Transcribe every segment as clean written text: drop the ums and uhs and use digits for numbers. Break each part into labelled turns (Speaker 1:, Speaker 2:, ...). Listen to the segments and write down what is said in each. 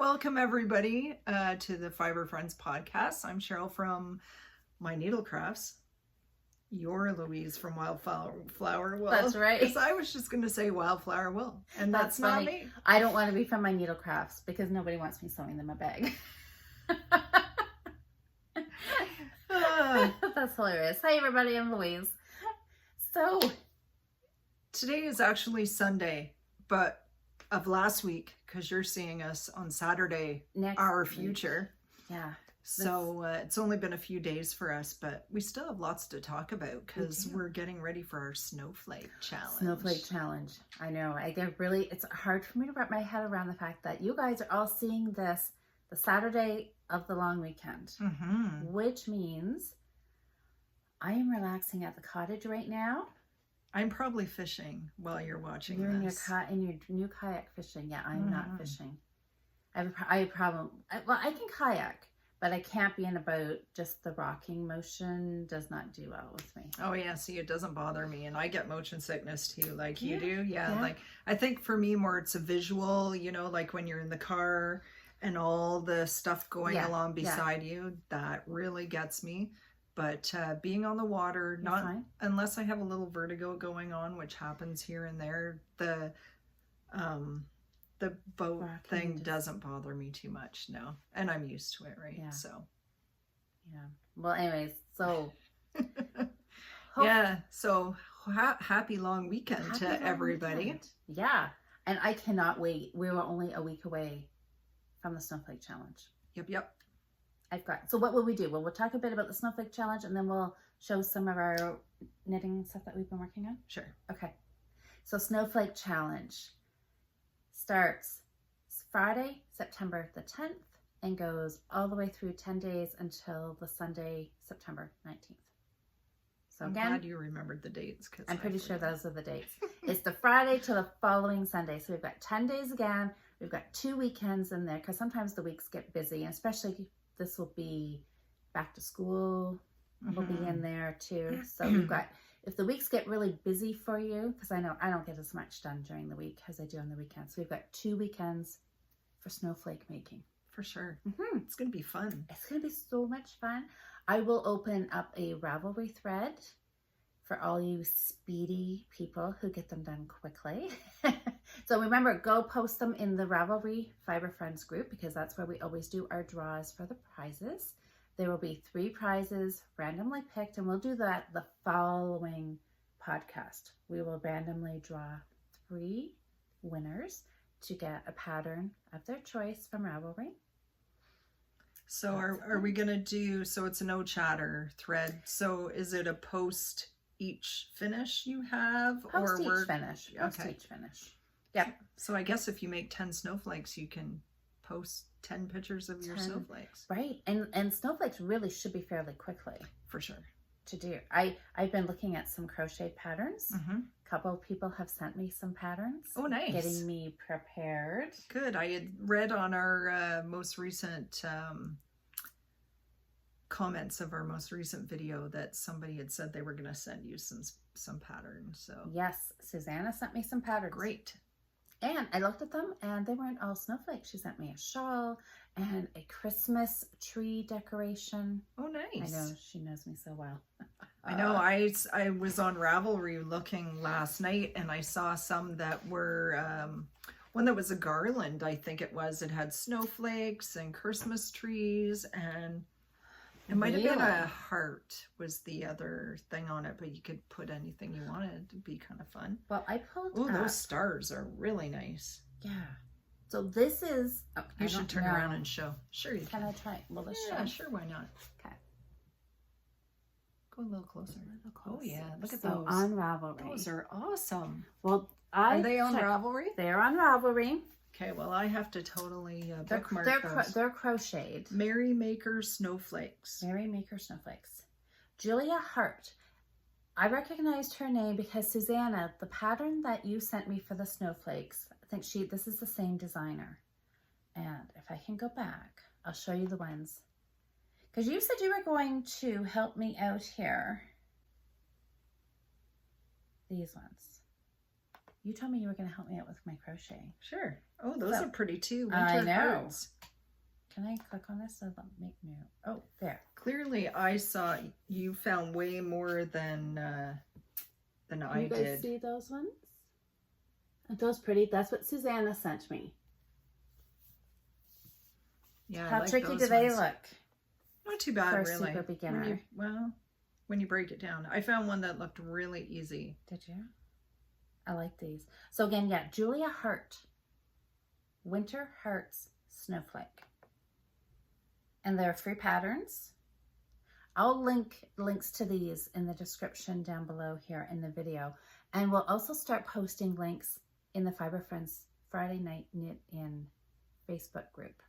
Speaker 1: Welcome everybody to the Fibre Friends podcast. I'm Cheryl from My Needle Crafts. You're Louise from Wildflower Will.
Speaker 2: That's right.
Speaker 1: Because I was just going to say Wildflower Will, and that's not
Speaker 2: funny.
Speaker 1: me.
Speaker 2: I don't want to be from My Needle Crafts because nobody wants me sewing them a bag. That's hilarious. Hi everybody, I'm Louise. So
Speaker 1: today is actually Sunday, but of last week, because you're seeing us on Saturday, our future.
Speaker 2: Yeah.
Speaker 1: So it's only been a few days for us, but we still have lots to talk about because we're getting ready for our Snowflake challenge.
Speaker 2: Snowflake challenge. I know. It's hard for me to wrap my head around the fact that you guys are all seeing this the Saturday of the long weekend, which means I am relaxing at the cottage right now.
Speaker 1: I'm probably fishing while you're watching
Speaker 2: You're
Speaker 1: this.
Speaker 2: in your new kayak fishing. Yeah, I'm not fishing. I have a problem. Well, I can kayak, but I can't be in a boat. Just the rocking motion does not do well with me.
Speaker 1: Oh yeah, see, it doesn't bother me, and I get motion sickness too, like you do. Yeah, like I think for me more it's a visual, you know, like when you're in the car and all the stuff going along beside you, that really gets me. But being on the water, not unless I have a little vertigo going on, which happens here and there, the boat thing doesn't bother me too much, no. And I'm used to it, right?
Speaker 2: Yeah.
Speaker 1: So.
Speaker 2: Yeah. Well, anyways, so.
Speaker 1: So happy long weekend to everybody.
Speaker 2: Weekend. Yeah. And I cannot wait. We were only a week away from the Snowflake Challenge.
Speaker 1: Yep.
Speaker 2: So what will we do? Well, we'll talk a bit about the Snowflake Challenge and then we'll show some of our knitting stuff that we've been working on.
Speaker 1: Sure.
Speaker 2: Okay. So Snowflake Challenge starts Friday, September the 10th and goes all the way through 10 days until the Sunday, September 19th. So
Speaker 1: I'm
Speaker 2: again,
Speaker 1: glad you remembered the dates. Cause
Speaker 2: I'm pretty sure those are the dates. It's the Friday to the following Sunday. So we've got 10 days again. We've got 2 weekends in there because sometimes the weeks get busy, and especially this will be back to school. We'll be in there too. So we've got, if the weeks get really busy for you, because I know I don't get as much done during the week as I do on the weekends. So we've got 2 weekends for snowflake making.
Speaker 1: For sure. It's going to be fun.
Speaker 2: It's going to be so much fun. I will open up a Ravelry thread for all you speedy people who get them done quickly. So remember, go post them in the Ravelry Fibre Friends group because that's where we always do our draws for the prizes. There will be 3 prizes randomly picked, and we'll do that the following podcast. We will randomly draw 3 winners to get a pattern of their choice from Ravelry.
Speaker 1: So are we going to do, so it's a no chatter thread. So is it a post each finish you have?
Speaker 2: Post each finish. Yep.
Speaker 1: So I guess if you make 10 snowflakes, you can post 10 pictures of your snowflakes.
Speaker 2: Right. And snowflakes really should be fairly quickly.
Speaker 1: For sure.
Speaker 2: To do. I've been looking at some crochet patterns. A couple of people have sent me some patterns.
Speaker 1: Oh, nice.
Speaker 2: Getting me prepared.
Speaker 1: Good. I had read on our most recent comments of our most recent video that somebody had said they were going to send you some patterns. So
Speaker 2: yes, Susanna sent me some patterns.
Speaker 1: Great.
Speaker 2: And I looked at them and they weren't all snowflakes. She sent me a shawl and a Christmas tree decoration.
Speaker 1: Oh, nice.
Speaker 2: I know, she knows me so well.
Speaker 1: I know. I was on Ravelry looking last night and I saw some that were, one that was a garland, I think it was. It had snowflakes and Christmas trees, and it might have been a heart was the other thing on it, but you could put anything you wanted. It'd be kind of fun.
Speaker 2: Well, I pulled
Speaker 1: up. Those stars are really nice.
Speaker 2: Yeah. So this is... Oh,
Speaker 1: you should turn around and show. Sure you can.
Speaker 2: Can I try? Will this show?
Speaker 1: Yeah, sure, why not?
Speaker 2: Okay.
Speaker 1: Go a little closer. Oh yeah, look at
Speaker 2: so
Speaker 1: those.
Speaker 2: On Ravelry.
Speaker 1: Those are awesome.
Speaker 2: Well,
Speaker 1: are they on Ravelry?
Speaker 2: They're on Ravelry.
Speaker 1: Okay, well, I have to totally bookmark those.
Speaker 2: They're crocheted.
Speaker 1: Merry Maker Snowflakes.
Speaker 2: Merry Maker Snowflakes. Julia Hart. I recognized her name because Susanna, the pattern that you sent me for the snowflakes, I think this is the same designer. And if I can go back, I'll show you the ones. Because you said you were going to help me out here. These ones. You told me you were going to help me out with my crochet.
Speaker 1: Sure. Oh, those are pretty too.
Speaker 2: I
Speaker 1: Winter
Speaker 2: know.
Speaker 1: hearts.
Speaker 2: Can I click on this? So make new. Oh, there.
Speaker 1: Clearly, I saw you found way more than I did.
Speaker 2: You guys see those ones? Aren't those pretty? That's what Susanna sent me.
Speaker 1: Yeah.
Speaker 2: How tricky do they look?
Speaker 1: Not too bad,
Speaker 2: for
Speaker 1: really.
Speaker 2: Super beginner.
Speaker 1: When you break it down, I found one that looked really easy.
Speaker 2: Did you? I like these. So again, yeah, Julia Hart, Winter Hearts Snowflake. And they're free patterns. I'll link links to these in the description down below here in the video. And we'll also start posting links in the Fibre Friends Friday Night Knit In Facebook group.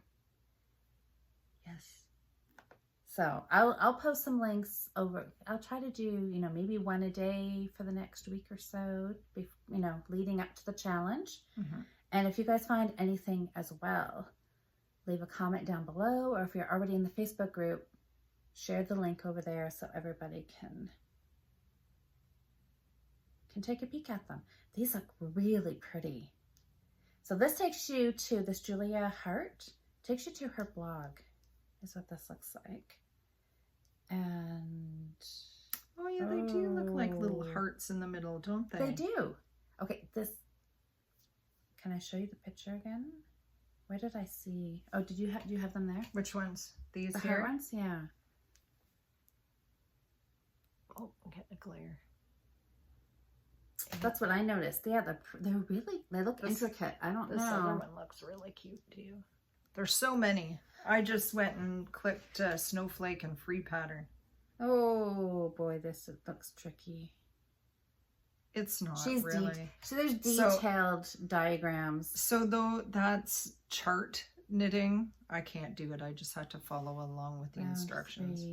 Speaker 2: Yes. So I'll post some links over. I'll try to do, you know, maybe one a day for the next week or so, you know, leading up to the challenge. Mm-hmm. And if you guys find anything as well, leave a comment down below, or if you're already in the Facebook group, share the link over there so everybody can take a peek at them. These look really pretty. So this takes you to this Julia Hart, takes you to her blog, is what this looks like. And
Speaker 1: oh yeah, they do look like little hearts in the middle, don't they?
Speaker 2: They do. Okay, this, can I show you the picture again? Where did I see? Oh, do you have them there?
Speaker 1: Which ones? These
Speaker 2: the
Speaker 1: here?
Speaker 2: heart ones? Yeah.
Speaker 1: Oh, I'm getting a glare.
Speaker 2: That's what I noticed. Yeah, they're really, they look intricate. I don't know.
Speaker 1: This other one looks really cute too. There's so many. I just went and clicked Snowflake and free pattern.
Speaker 2: Oh boy, this looks tricky.
Speaker 1: It's not
Speaker 2: She's
Speaker 1: really.
Speaker 2: So there's detailed diagrams.
Speaker 1: So though that's chart knitting, I can't do it. I just have to follow along with the instructions.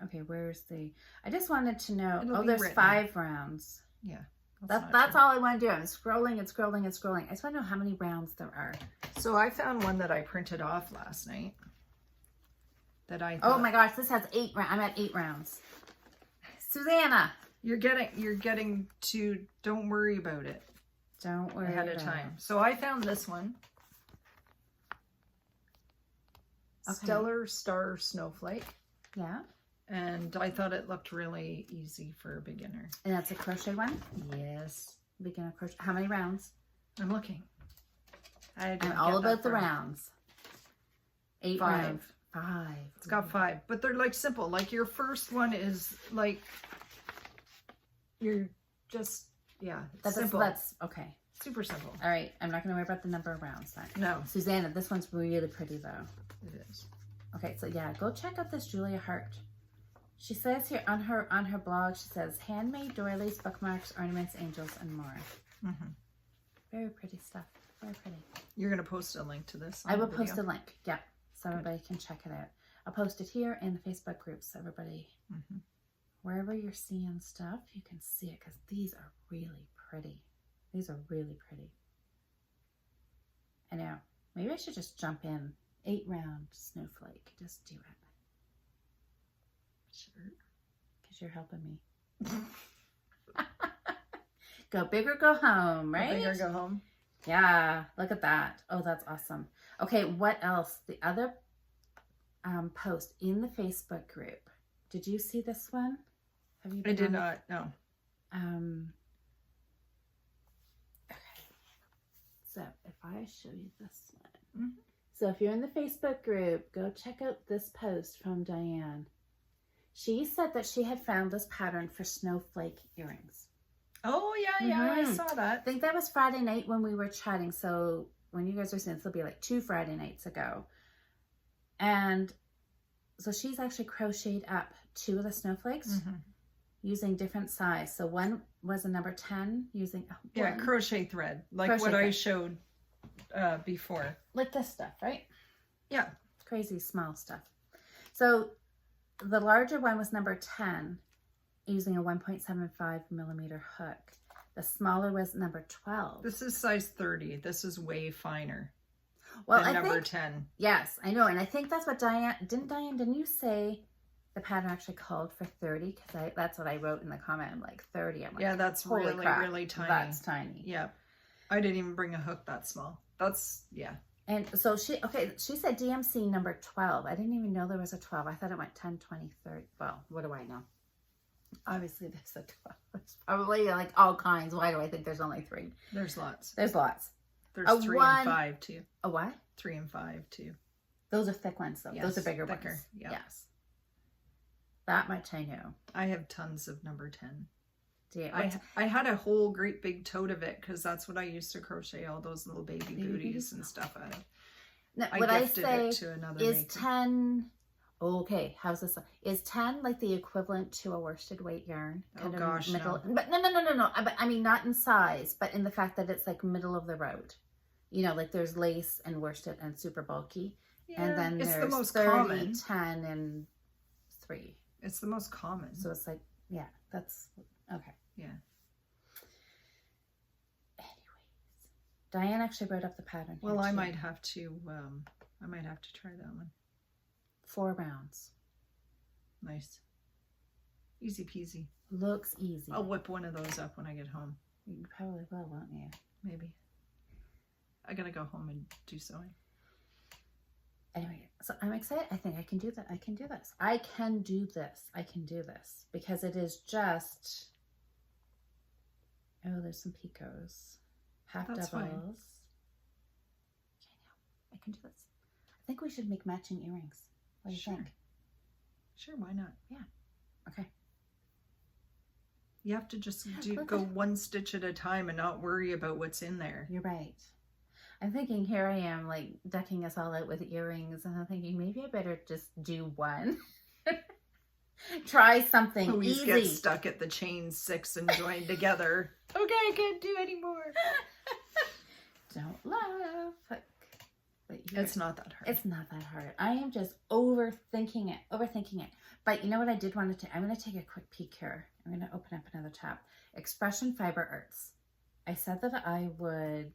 Speaker 2: Okay, where's the? I just wanted to know.
Speaker 1: It'll
Speaker 2: there's
Speaker 1: written.
Speaker 2: 5 rounds.
Speaker 1: Yeah.
Speaker 2: That's all I want to do. I'm scrolling and scrolling and scrolling. I just want to know how many rounds there are.
Speaker 1: So I found one that I printed off last night. That I thought,
Speaker 2: oh my gosh, this has 8 rounds. I'm at 8 rounds. Susanna,
Speaker 1: you're getting to. Don't worry about it.
Speaker 2: Don't worry
Speaker 1: ahead of time. So I found this one. Okay. Stellar Star Snowflake.
Speaker 2: Yeah.
Speaker 1: And I thought it looked really easy for a beginner.
Speaker 2: And that's a crochet one?
Speaker 1: Yes.
Speaker 2: Beginner crochet. How many rounds?
Speaker 1: I'm looking.
Speaker 2: I'm all about the rounds. 8 rounds. 5.
Speaker 1: It's got 5. But they're like simple. Like your first one is like, you're just, yeah, simple.
Speaker 2: That's okay.
Speaker 1: Super simple.
Speaker 2: All right. I'm not going to worry about the number of rounds then.
Speaker 1: No.
Speaker 2: Susanna, this one's really pretty though.
Speaker 1: It is.
Speaker 2: Okay. So yeah, go check out this Julia Hart. She says here on her blog, she says, handmade doilies, bookmarks, ornaments, angels, and more. Mm-hmm. Very pretty stuff. Very pretty.
Speaker 1: You're going to post a link to this?
Speaker 2: I will post a link. Yeah. So everybody can check it out. I'll post it here in the Facebook group so everybody, wherever you're seeing stuff, you can see it because these are really pretty. These are really pretty. I know. Maybe I should just jump in. 8 round snowflake. Just do it.
Speaker 1: Sure.
Speaker 2: Because you're helping me. Go big or go home, right?
Speaker 1: Go big or go home.
Speaker 2: Yeah, look at that. Oh, that's awesome. Okay, what else? The other post in the Facebook group. Did you see this one? Have you?
Speaker 1: I did not. No.
Speaker 2: Okay. So if I show you this one. So if you're in the Facebook group, go check out this post from Diane. She said that she had found this pattern for snowflake earrings.
Speaker 1: Oh, yeah, I saw that.
Speaker 2: I think that was Friday night when we were chatting. So when you guys are seeing this, it'll be like 2 Friday nights ago. And so she's actually crocheted up 2 of the snowflakes using different size. So one was a number 10 using
Speaker 1: crochet thread, like crochet what I showed before.
Speaker 2: Like this stuff, right?
Speaker 1: Yeah.
Speaker 2: Crazy small stuff. So the larger one was number 10 using a 1.75 millimeter hook. The smaller was number 12.
Speaker 1: This is size 30. This is way finer
Speaker 2: than
Speaker 1: number 10.
Speaker 2: Yes, I know. And I think that's what didn't you say the pattern actually called for 30? Because that's what I wrote in the comment. I'm like 30. I'm like,
Speaker 1: yeah, that's
Speaker 2: holy
Speaker 1: really,
Speaker 2: crap,
Speaker 1: really tiny.
Speaker 2: That's tiny.
Speaker 1: Yeah. I didn't even bring a hook that small. That's, yeah.
Speaker 2: And so she said DMC number 12. I didn't even know there was a 12. I thought it went 10, 20, 30. Well, what do I know? Obviously, there's a 12. There's probably like all kinds. Why do I think there's only 3?
Speaker 1: There's lots.
Speaker 2: There's lots.
Speaker 1: There's 3 and 5 too.
Speaker 2: A what?
Speaker 1: 3 and 5 too.
Speaker 2: Those are thick ones though.
Speaker 1: Yes,
Speaker 2: those are bigger
Speaker 1: thicker,
Speaker 2: ones.
Speaker 1: yeah.
Speaker 2: Yes. That much I know.
Speaker 1: I have tons of number 10.
Speaker 2: Do you?
Speaker 1: I had a whole great big tote of it because that's what I used to crochet all those little baby booties and stuff out of.
Speaker 2: Now,
Speaker 1: I
Speaker 2: what
Speaker 1: gifted
Speaker 2: I say
Speaker 1: it to another
Speaker 2: is
Speaker 1: maker.
Speaker 2: 10. Okay, how's this? Is 10 like the equivalent to a worsted weight yarn?
Speaker 1: Kind of
Speaker 2: middle.
Speaker 1: no.
Speaker 2: But no. But I mean, not in size, but in the fact that it's like middle of the road. You know, like there's lace and worsted and super bulky,
Speaker 1: Yeah,
Speaker 2: and then
Speaker 1: it's
Speaker 2: there's
Speaker 1: the most
Speaker 2: 30,
Speaker 1: common.
Speaker 2: 10, and 3.
Speaker 1: It's the most common.
Speaker 2: So it's like, yeah, that's okay.
Speaker 1: Yeah.
Speaker 2: Anyways, Diane actually wrote up the pattern.
Speaker 1: Well,
Speaker 2: here
Speaker 1: I
Speaker 2: too.
Speaker 1: might have to try that one.
Speaker 2: 4 rounds.
Speaker 1: Nice. Easy peasy.
Speaker 2: Looks easy.
Speaker 1: I'll whip one of those up when I get home.
Speaker 2: You probably will, won't you?
Speaker 1: Maybe. I gotta go home and do sewing.
Speaker 2: Anyway, so I'm excited. I think I can do that. I can do this. I can do this. I can do this because it is just. Oh, there's some picots, half
Speaker 1: That's
Speaker 2: doubles.
Speaker 1: fine.
Speaker 2: I can do this. I think we should make matching earrings. What do you think?
Speaker 1: Sure, why not?
Speaker 2: Yeah. Okay.
Speaker 1: You have to just go one stitch at a time and not worry about what's in there.
Speaker 2: You're right. I'm thinking here I am like decking us all out with earrings, and I'm thinking maybe I better just do one. Try something
Speaker 1: Louise
Speaker 2: easy.
Speaker 1: gets stuck at the chain 6 and joined together. Okay, I can't do anymore.
Speaker 2: Don't laugh. But
Speaker 1: It's not that hard.
Speaker 2: It's not that hard. I am just overthinking it. But you know what I did want to do? I'm going to take a quick peek here. I'm going to open up another tab. Expression Fiber Arts. I said that I would...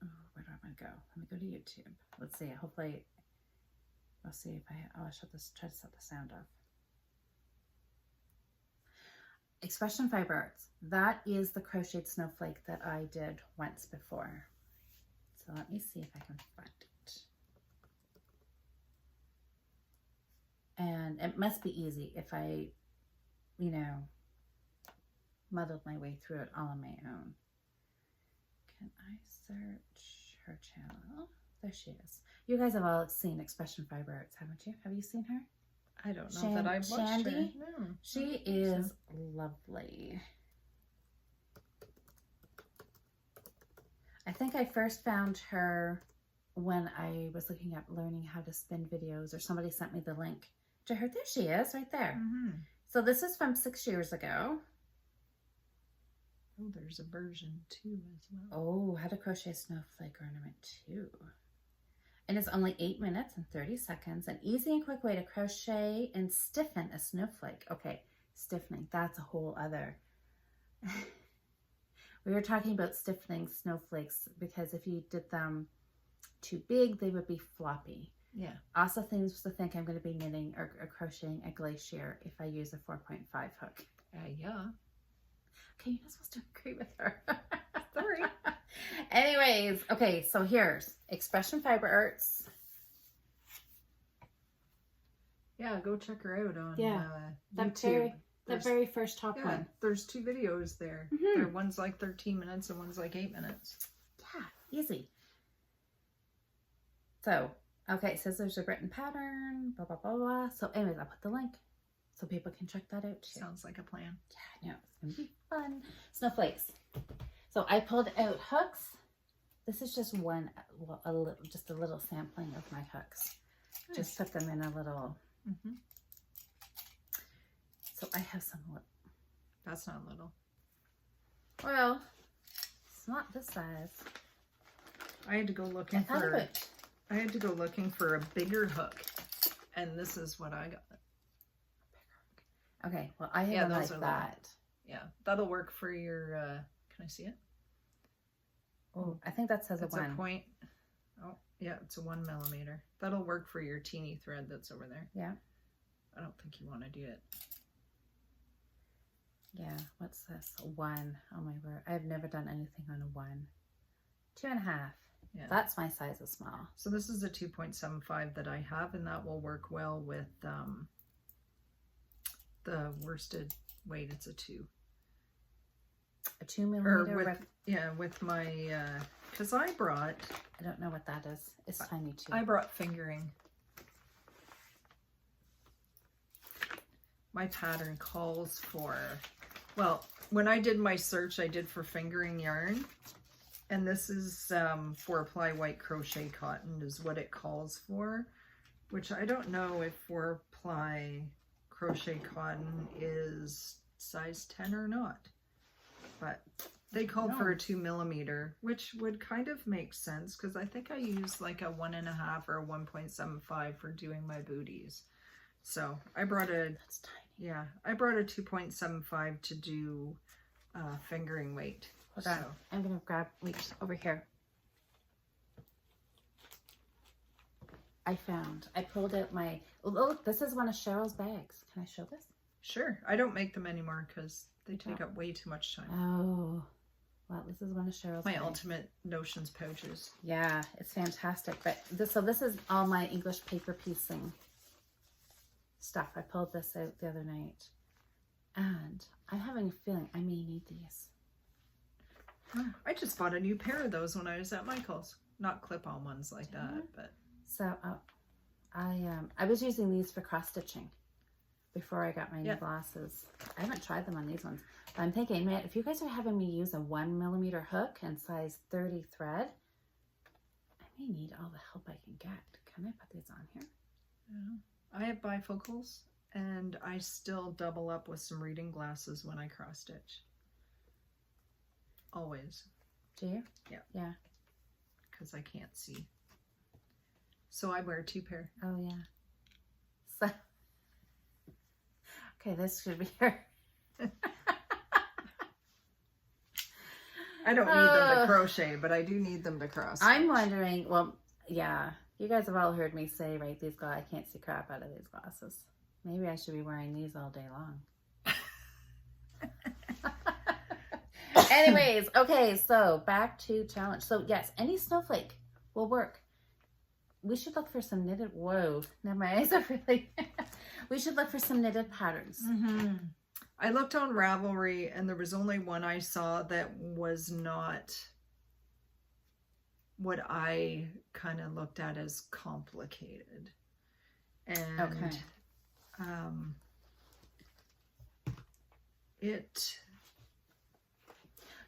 Speaker 2: Oh, where do I want to go? Let me go to YouTube. Let's see. Hopefully... I'll see if I'll shut this, try to set the sound off. Expression Fiber Arts. That is the crocheted snowflake that I did once before. So let me see if I can find it. And it must be easy if I, you know, muddled my way through it all on my own. Can I search her channel? There she is. You guys have all seen Expression Fiber Arts, haven't you? Have you seen her?
Speaker 1: I don't know that I've watched her.
Speaker 2: Shandy?
Speaker 1: No.
Speaker 2: She is lovely. I think I first found her when I was looking up learning how to spin videos, or somebody sent me the link to her. There she is, right there.
Speaker 1: Mm-hmm.
Speaker 2: So this is from 6 years ago.
Speaker 1: Oh, there's a version 2 as well.
Speaker 2: Oh, how to crochet a snowflake ornament 2. And it's only 8 minutes and 30 seconds. An easy and quick way to crochet and stiffen a snowflake. Okay, stiffening, that's a whole other. We were talking about stiffening snowflakes because if you did them too big, they would be floppy.
Speaker 1: Yeah.
Speaker 2: Also things to think I'm going to be knitting or crocheting a glacier if I use a 4.5 hook.
Speaker 1: Yeah.
Speaker 2: Okay, you're not supposed to agree with her.
Speaker 1: Sorry.
Speaker 2: Anyways, okay, so here's Expression Fiber Arts.
Speaker 1: Yeah, go check her out on
Speaker 2: that
Speaker 1: YouTube.
Speaker 2: The very first top one.
Speaker 1: There's 2 videos there.
Speaker 2: Mm-hmm.
Speaker 1: One's like 13 minutes and one's like 8 minutes.
Speaker 2: Yeah, easy. So, okay, it says there's a written pattern, blah, blah, blah, blah. So anyways, I'll put the link so people can check that out too.
Speaker 1: Sounds like a plan.
Speaker 2: Yeah, I know, it's going to be fun. Snowflakes. So I pulled out hooks. This is just one, well, just a little sampling of my hooks. Nice. Just put them in a little... Mm-hmm. So I have some...
Speaker 1: That's not little.
Speaker 2: Well, it's not this size.
Speaker 1: I had to go looking I had to go looking for a bigger hook, and this is what I got.
Speaker 2: Okay, well I have like that.
Speaker 1: Yeah, that'll work for your. Can I see it?
Speaker 2: Oh, I think that says
Speaker 1: it's
Speaker 2: a 1.
Speaker 1: A point. Oh, yeah, it's a 1 millimeter. That'll work for your teeny thread that's over there.
Speaker 2: Yeah.
Speaker 1: I don't think you want to do it.
Speaker 2: Yeah, what's this? 1. Oh my word. I've never done anything on a 1. 2.5. Yeah. That's my size of small.
Speaker 1: So this is a 2.75 that I have, and that will work well with the worsted weight. It's a 2.
Speaker 2: A 2 millimeter?
Speaker 1: With my, because I brought...
Speaker 2: I don't know what that is. It's tiny too.
Speaker 1: I brought fingering. My pattern calls for, well, when I did my search, I did for fingering yarn. And this is 4-ply white crochet cotton is what it calls for, which I don't know if 4-ply crochet cotton is size 10 or not. But they called for a 2 millimeter, which would kind of make sense because I think I used like a 1.5 or a 1.75 for doing my booties. So I brought
Speaker 2: That's tiny.
Speaker 1: Yeah, I brought a 2.75 to do fingering weight.
Speaker 2: Hold on. I'm going to grab reach over here. I pulled out my, oh, look, this is one of Cheryl's bags. Can I show this?
Speaker 1: Sure. I don't make them anymore because they take up way too much time.
Speaker 2: Oh, well, this is one of Cheryl's
Speaker 1: My
Speaker 2: bags.
Speaker 1: ultimate notions pouches.
Speaker 2: Yeah, it's fantastic. But this is all my English paper piecing stuff. I pulled this out the other night. And I'm having a feeling I may need these.
Speaker 1: I just bought a new pair of those when I was at Michael's. Not clip-on ones like that, but...
Speaker 2: So, I was using these for cross-stitching before I got my new glasses. I haven't tried them on these ones. But I'm thinking, man, if you guys are having me use a 1 millimeter hook and size 30 thread, I may need all the help I can get. Can I put these on here?
Speaker 1: Yeah. I have bifocals, and I still double up with some reading glasses when I cross-stitch. Always.
Speaker 2: Do you?
Speaker 1: Yeah.
Speaker 2: Yeah.
Speaker 1: Because I can't see. So I wear 2 pair.
Speaker 2: Oh, yeah. So, okay, this should be here.
Speaker 1: I don't need them to crochet, but I do need them to cross.
Speaker 2: I'm wondering, well, yeah, you guys have all heard me say, right, I can't see crap out of these glasses. Maybe I should be wearing these all day long. Anyways, okay, so back to challenge. So yes, any snowflake will work. We should look for some knitted, whoa, now my eyes are really, we should look for some knitted patterns.
Speaker 1: I looked on Ravelry and there was only one I saw that was not what I kind of looked at as complicated. And
Speaker 2: okay.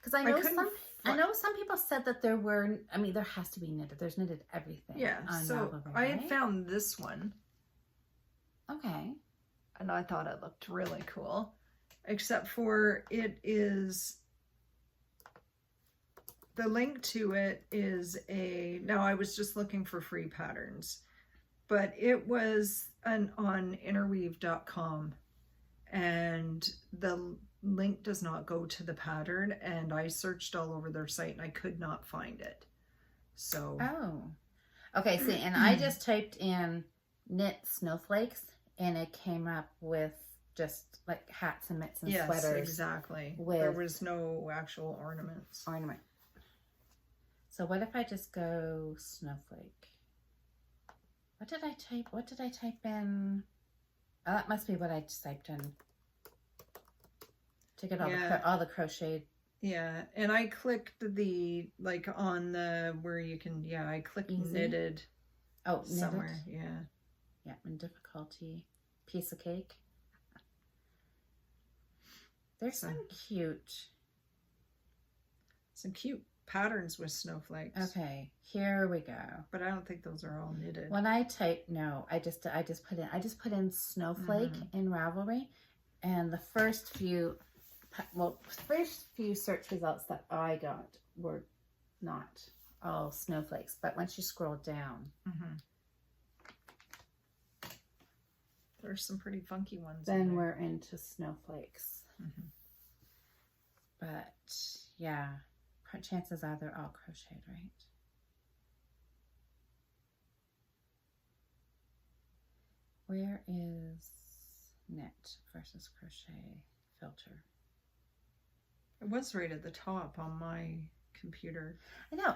Speaker 2: Because I know some people said that there were, I mean, there has to be knitted. There's knitted everything.
Speaker 1: Yeah,
Speaker 2: on
Speaker 1: so
Speaker 2: Ravelry,
Speaker 1: I had found this one.
Speaker 2: Okay.
Speaker 1: And I thought it looked really cool. Except for it is, the link to it is now I was just looking for free patterns. But it was on interweave.com. And the link does not go to the pattern, and I searched all over their site and I could not find it. So
Speaker 2: okay, see, and I just typed in knit snowflakes and it came up with just like hats and mitts and sweaters.
Speaker 1: Exactly. There was no actual ornaments.
Speaker 2: So what if I just go snowflake? What did I type in? Oh, that must be what I just typed in. To get all the crocheted.
Speaker 1: Yeah, and I clicked the, like on the, where you can, I clicked knitted.
Speaker 2: Oh,
Speaker 1: somewhere,
Speaker 2: knitted. Yeah, in difficulty. Piece of cake. There's some cute
Speaker 1: patterns with snowflakes.
Speaker 2: Okay, here we go.
Speaker 1: But I don't think those are all knitted.
Speaker 2: When I type, no, I just put in snowflake in Ravelry, and the first few search results that I got were not all snowflakes, but once you scroll down,
Speaker 1: there's some pretty funky ones.
Speaker 2: Then we're into snowflakes. But yeah, chances are they're all crocheted, right? Where is knit versus crochet filter?
Speaker 1: It was right at the top on my computer.
Speaker 2: I know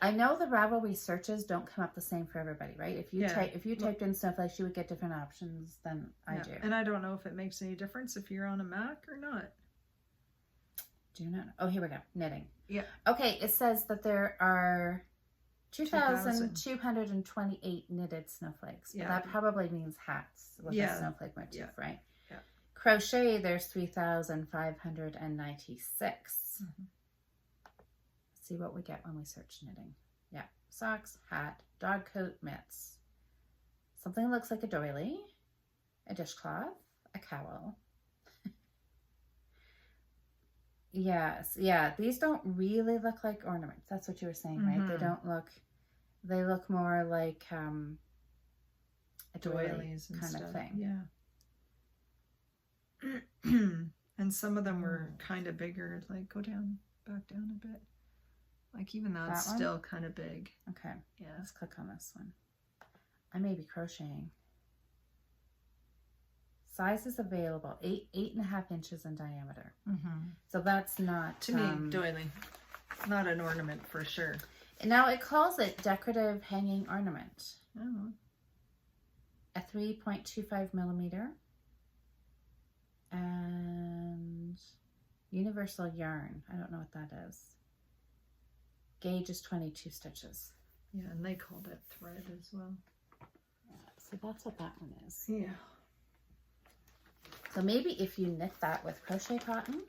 Speaker 2: I know the Ravelry searches don't come up the same for everybody, right? If you typed in Snowflakes, you would get different options than I do.
Speaker 1: And I don't know if it makes any difference if you're on a Mac or not.
Speaker 2: Do you not? Oh, here we go. Knitting.
Speaker 1: Yeah.
Speaker 2: Okay, it says that there are 2,228 knitted snowflakes. But that probably means hats with a snowflake motif, right?
Speaker 1: Yeah.
Speaker 2: Crochet, there's 3,596. See what we get when we search knitting. Yeah, socks, hat, dog coat, mitts. Something looks like a doily, a dishcloth, a cowl. Yes, yeah, these don't really look like ornaments. That's what you were saying, right? They don't look, they look more like a doily kind of thing.
Speaker 1: Yeah. And some of them were kind of bigger, like go down, back down a bit. Like even that's still kind of big.
Speaker 2: Okay.
Speaker 1: Yeah.
Speaker 2: Let's click on this one. I may be crocheting. Sizes available, 8.5 inches in diameter. So that's not...
Speaker 1: To me, doily. Not an ornament for sure.
Speaker 2: Now it calls it decorative hanging ornament.
Speaker 1: Oh.
Speaker 2: A 3.25 millimeter. And universal yarn. I don't know what that is. Gauge is 22 stitches.
Speaker 1: Yeah, and they called it thread as well.
Speaker 2: So that's what that one is.
Speaker 1: Yeah.
Speaker 2: So maybe if you knit that with crochet cotton,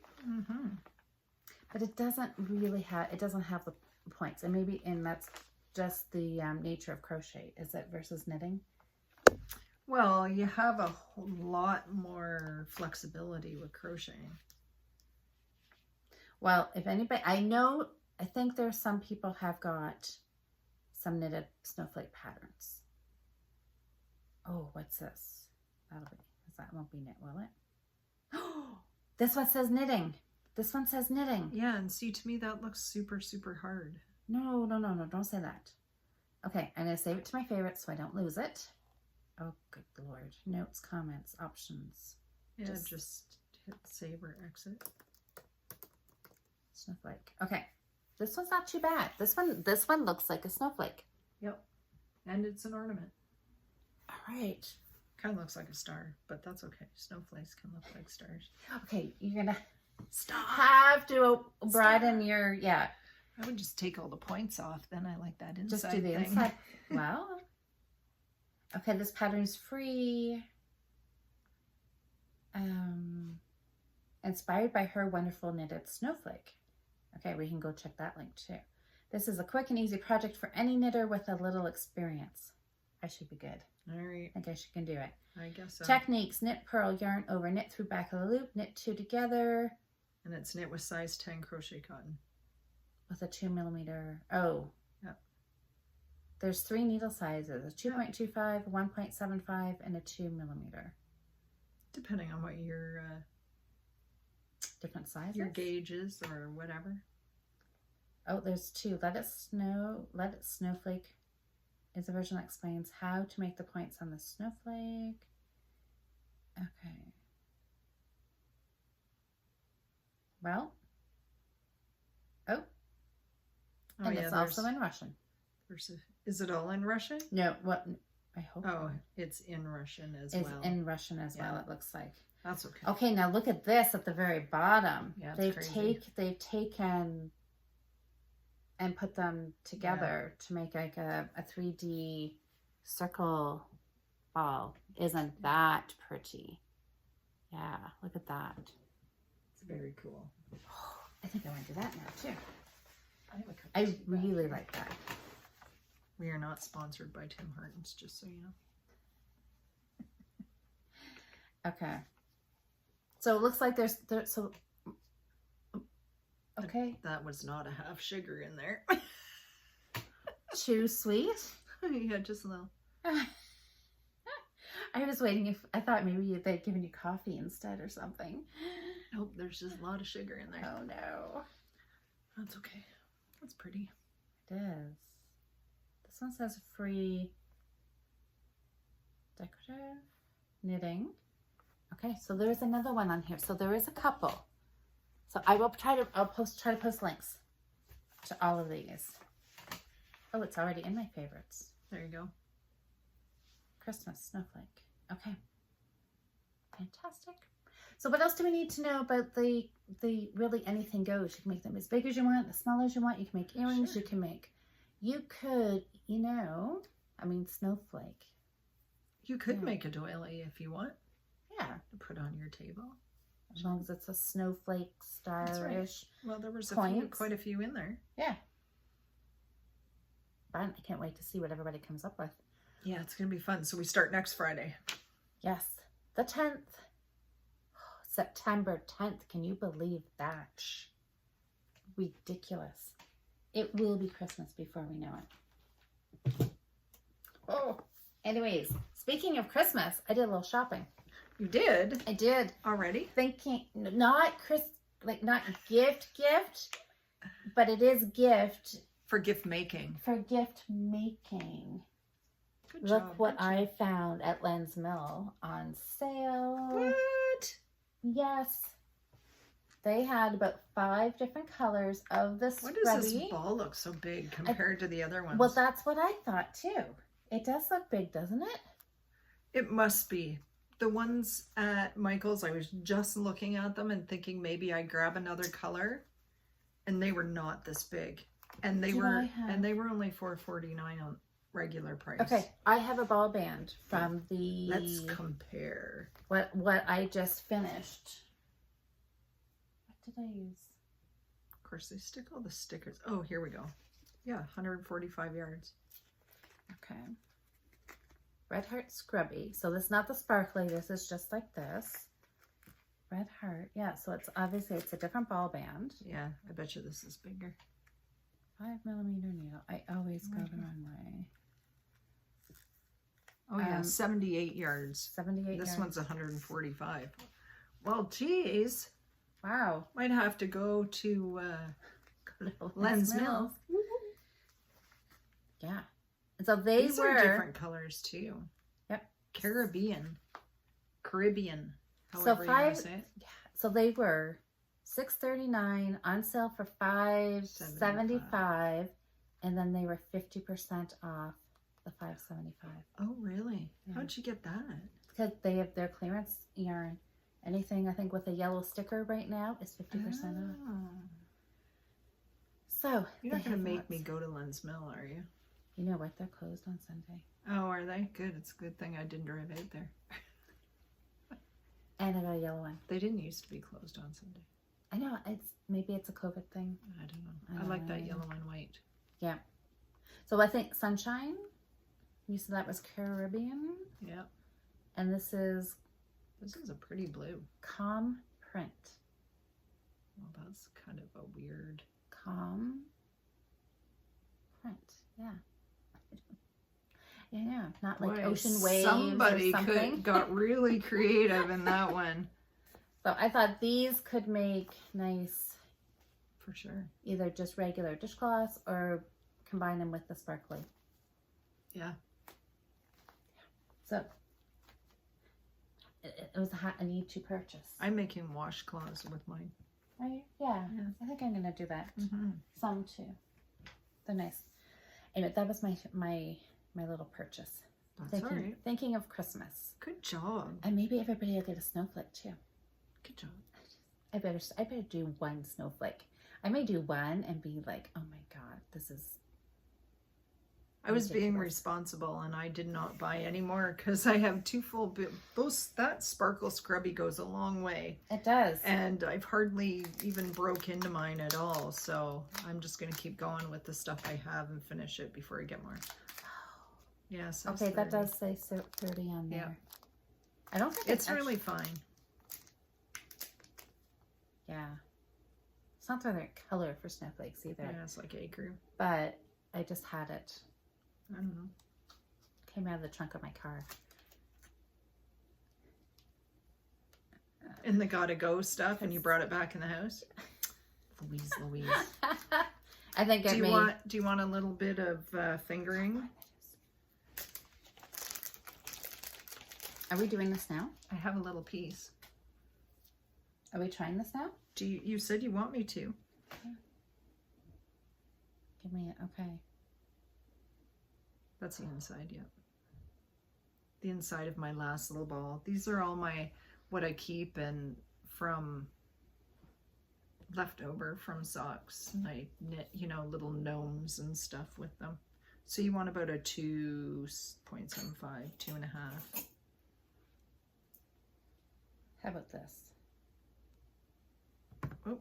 Speaker 2: but it doesn't really have, it doesn't have the points. And maybe, and that's just the nature of crochet, is it, versus knitting?
Speaker 1: Well, you have a whole lot more flexibility with crocheting.
Speaker 2: Well, if anybody, I think there's some people have got some knitted snowflake patterns. Oh, what's this? That'll be, that won't be knit, will it? Oh, this one says knitting. This one says knitting.
Speaker 1: Yeah, and see, to me, that looks super, super hard.
Speaker 2: No, don't say that. Okay, I'm going to save it to my favorites so I don't lose it. Oh, good Lord. Notes, comments, options.
Speaker 1: Yeah, just hit save or exit.
Speaker 2: Snowflake. Okay. This one's not too bad. This one looks like a snowflake.
Speaker 1: Yep. And it's an ornament.
Speaker 2: All right.
Speaker 1: Kind of looks like a star, but that's okay. Snowflakes can look like stars.
Speaker 2: Okay, you're gonna have to broaden your,
Speaker 1: I would just take all the points off. Then I like that inside.
Speaker 2: Just do the inside. Wow. Okay, this pattern's free. Inspired by her wonderful knitted snowflake. Okay, we can go check that link too. This is a quick and easy project for any knitter with a little experience. I should be good.
Speaker 1: All right.
Speaker 2: I guess you can do it.
Speaker 1: I guess so.
Speaker 2: Techniques: knit, purl, yarn over, knit through back of the loop, knit two together.
Speaker 1: And it's knit with size 10 crochet cotton.
Speaker 2: With a 2 millimeter. Oh.
Speaker 1: Yep.
Speaker 2: There's 3 needle sizes: a 2.25, 1.75, and a 2 millimeter.
Speaker 1: Depending on what your
Speaker 2: different sizes,
Speaker 1: your gauge is or whatever.
Speaker 2: Oh, there's 2. Let It Snowflake is a version that explains how to make the points on the snowflake. Okay. Well. Oh. And it's also in Russian.
Speaker 1: Is it all in Russian?
Speaker 2: No, what? I hope.
Speaker 1: Oh, it's in Russian as well.
Speaker 2: It's in Russian as well, it looks like.
Speaker 1: That's okay.
Speaker 2: Okay, now look at this at the very bottom.
Speaker 1: Yeah,
Speaker 2: they've taken and put them together to make like a 3D circle ball. Isn't that pretty? Yeah, look at that.
Speaker 1: It's very cool.
Speaker 2: I think I want to do that now too. I really like that.
Speaker 1: We are not sponsored by Tim Hortons, just so you know.
Speaker 2: Okay. So it looks like there's so okay.
Speaker 1: That was not a half sugar in there.
Speaker 2: Too sweet?
Speaker 1: Yeah, just a little.
Speaker 2: I was waiting I thought maybe they'd given you coffee instead or something.
Speaker 1: Nope, there's just a lot of sugar in there.
Speaker 2: Oh no.
Speaker 1: That's okay. That's pretty.
Speaker 2: It is. This one says free decorative knitting. Okay, so there's another one on here. So there is a couple. So I will try to post links to all of these. Oh, it's already in my favorites.
Speaker 1: There you go.
Speaker 2: Christmas snowflake. Okay. Fantastic. So what else do we need to know about the really anything goes? You can make them as big as you want, as small as you want. You can make earrings. Sure. You could, you know, I mean, snowflake.
Speaker 1: You could make a doily if you want.
Speaker 2: Yeah.
Speaker 1: To put on your table.
Speaker 2: As long as it's a snowflake star-ish.
Speaker 1: Right. Well, there was quite a few in there.
Speaker 2: Yeah. Fun. I can't wait to see what everybody comes up with.
Speaker 1: Yeah, it's going to be fun. So we start next Friday.
Speaker 2: Yes. The 10th. September 10th. Can you believe that? Ridiculous. It will be Christmas before we know it. Oh. Anyways, speaking of Christmas, I did a little shopping.
Speaker 1: You did?
Speaker 2: I did.
Speaker 1: Already?
Speaker 2: Thinking, not gift, but it is gift.
Speaker 1: For gift making.
Speaker 2: For gift making.
Speaker 1: Good
Speaker 2: Look
Speaker 1: job.
Speaker 2: what I found at Len's Mill on sale.
Speaker 1: What?
Speaker 2: Yes. They had about 5 different colors of the Scrubby.
Speaker 1: Why does this ball look so big compared to the other ones?
Speaker 2: Well, that's what I thought too. It does look big, doesn't it?
Speaker 1: It must be. The ones at Michael's, I was just looking at them and thinking maybe I'd grab another color, and they were not this big. And they were only $4.49 on regular price.
Speaker 2: Okay, I have a ball band from the...
Speaker 1: Let's compare.
Speaker 2: What I just finished. What did I use?
Speaker 1: Of course, they stick all the stickers. Oh, here we go. Yeah, 145 yards.
Speaker 2: Okay. Red Heart Scrubby. So this is not the sparkly. This is just like this. Red Heart. Yeah, so it's obviously it's a different ball band.
Speaker 1: Yeah, I bet you this is bigger.
Speaker 2: 5mm needle. I always go the wrong way.
Speaker 1: Oh yeah, 78 yards.
Speaker 2: 78
Speaker 1: This
Speaker 2: yards.
Speaker 1: one's 145. Well, geez.
Speaker 2: Wow.
Speaker 1: Might have to go to Len's Mill.
Speaker 2: Yeah. And so these
Speaker 1: are different colors too.
Speaker 2: Yep.
Speaker 1: Caribbean.
Speaker 2: So
Speaker 1: However you want to say it.
Speaker 2: Yeah. So they were $6.39 on sale for $5.75, and then they were 50% off the $5.75.
Speaker 1: Oh, really?
Speaker 2: Yeah.
Speaker 1: How'd you get that?
Speaker 2: Because they have their clearance yarn. Anything I think with a yellow sticker right now is 50% off. So
Speaker 1: you're not going to make me go to Len's Mill, are you?
Speaker 2: You know what? They're closed on Sunday.
Speaker 1: Oh, are they? Good. It's a good thing I didn't drive out there.
Speaker 2: And I got a yellow one.
Speaker 1: They didn't used to be closed on Sunday.
Speaker 2: I know. Maybe it's a COVID thing.
Speaker 1: I don't know. I like that yellow and white.
Speaker 2: Yeah. So I think Sunshine. You said that was Caribbean.
Speaker 1: Yeah.
Speaker 2: And this is
Speaker 1: a pretty blue.
Speaker 2: Calm Print.
Speaker 1: Well, that's kind of a weird.
Speaker 2: Calm Print. Yeah. Yeah, not like ocean waves
Speaker 1: somebody
Speaker 2: or something.
Speaker 1: got really creative in that one.
Speaker 2: So I thought these could make nice,
Speaker 1: for sure,
Speaker 2: either just regular dishcloths or combine them with the sparkly.
Speaker 1: Yeah.
Speaker 2: So it was a need to purchase.
Speaker 1: I'm making washcloths with mine.
Speaker 2: Are you? Yeah, I think I'm gonna do that. Some too. They're nice. Anyway, that was my little purchase.
Speaker 1: That's all right.
Speaker 2: Thinking of Christmas.
Speaker 1: Good job.
Speaker 2: And maybe everybody will get a snowflake too.
Speaker 1: Good job.
Speaker 2: I better do one snowflake. I may do one and be like, oh my god, this is.
Speaker 1: I was being responsible and I did not buy any more because I have 2 full. That sparkle scrubby goes a long way.
Speaker 2: It does.
Speaker 1: And I've hardly even broke into mine at all. So I'm just going to keep going with the stuff I have and finish it before I get more. Yes. Yeah,
Speaker 2: okay, that does say 30 on there. Yeah. I don't think
Speaker 1: it's really fine.
Speaker 2: Yeah. It's not the right color for snowflakes either.
Speaker 1: Yeah, it's like egg group.
Speaker 2: But I just had it.
Speaker 1: I don't know.
Speaker 2: Came out of the trunk of my car.
Speaker 1: In the gotta go stuff, and you brought it back in the house. Louise.
Speaker 2: I think
Speaker 1: do you want a little bit of fingering?
Speaker 2: Are we doing this now?
Speaker 1: I have a little piece.
Speaker 2: Are we trying this now?
Speaker 1: You said you want me to.
Speaker 2: Okay. Give me it. Okay.
Speaker 1: That's the inside, yep. The inside of my last little ball. These are all what I keep and from leftover from socks. And I knit, you know, little gnomes and stuff with them. So you want about a 2.75, 2.5.
Speaker 2: How about this?
Speaker 1: Oh.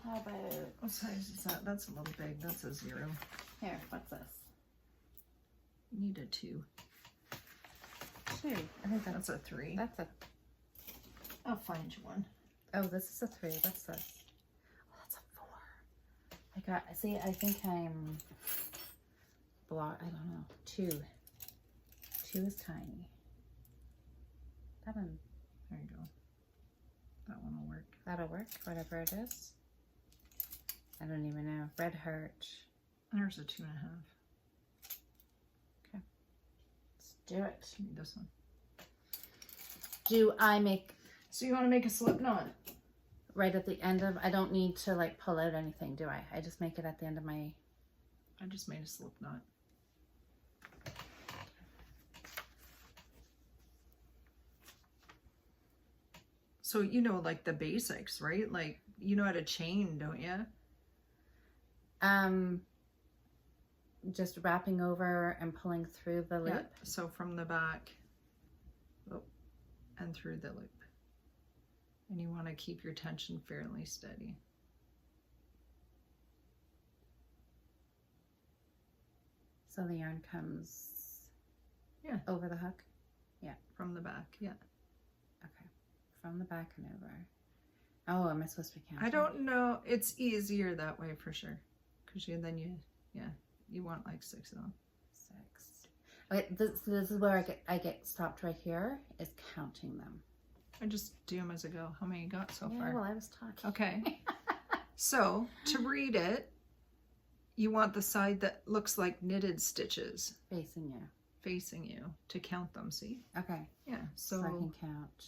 Speaker 2: How about...
Speaker 1: What size is that? That's a little big. That's a 0.
Speaker 2: Here, what's this?
Speaker 1: You need a 2.
Speaker 2: 2. I think
Speaker 1: That's a 3.
Speaker 2: That's a...
Speaker 1: I'll find you one.
Speaker 2: Oh, this is a 3. What's this? Oh, that's a 4. See, I think I'm... I don't know. 2. 2 is tiny. That one...
Speaker 1: There you go. That one will work.
Speaker 2: That'll work, whatever it is. I don't even know. Red heart.
Speaker 1: There's a 2.5.
Speaker 2: Okay. Let's do it.
Speaker 1: Give me this one.
Speaker 2: Do I make...
Speaker 1: So you want to make a slip knot?
Speaker 2: Right at the end of... I don't need to like pull out anything, do I? I just make it at the end of my...
Speaker 1: I just made a slip knot. So you know, like the basics, right? Like you know how to chain, don't you?
Speaker 2: Just wrapping over and pulling through the loop.
Speaker 1: Yeah. So from the back, and through the loop, and you want to keep your tension fairly steady.
Speaker 2: So the yarn comes,
Speaker 1: yeah,
Speaker 2: over the hook. Yeah,
Speaker 1: from the back. Yeah.
Speaker 2: Okay, from the back and over. Oh, am I supposed to be counting?
Speaker 1: I don't know. It's easier that way for sure, because you want like 6 of them.
Speaker 2: 6. Okay, this is where I get stopped right here. Is counting them.
Speaker 1: I just do them as I go. How many you got so
Speaker 2: Yeah,
Speaker 1: far?
Speaker 2: well, I was talking.
Speaker 1: Okay. So to read it, you want the side that looks like knitted stitches
Speaker 2: Facing you.
Speaker 1: facing you to count them. See?
Speaker 2: Okay.
Speaker 1: Yeah.
Speaker 2: So I can count.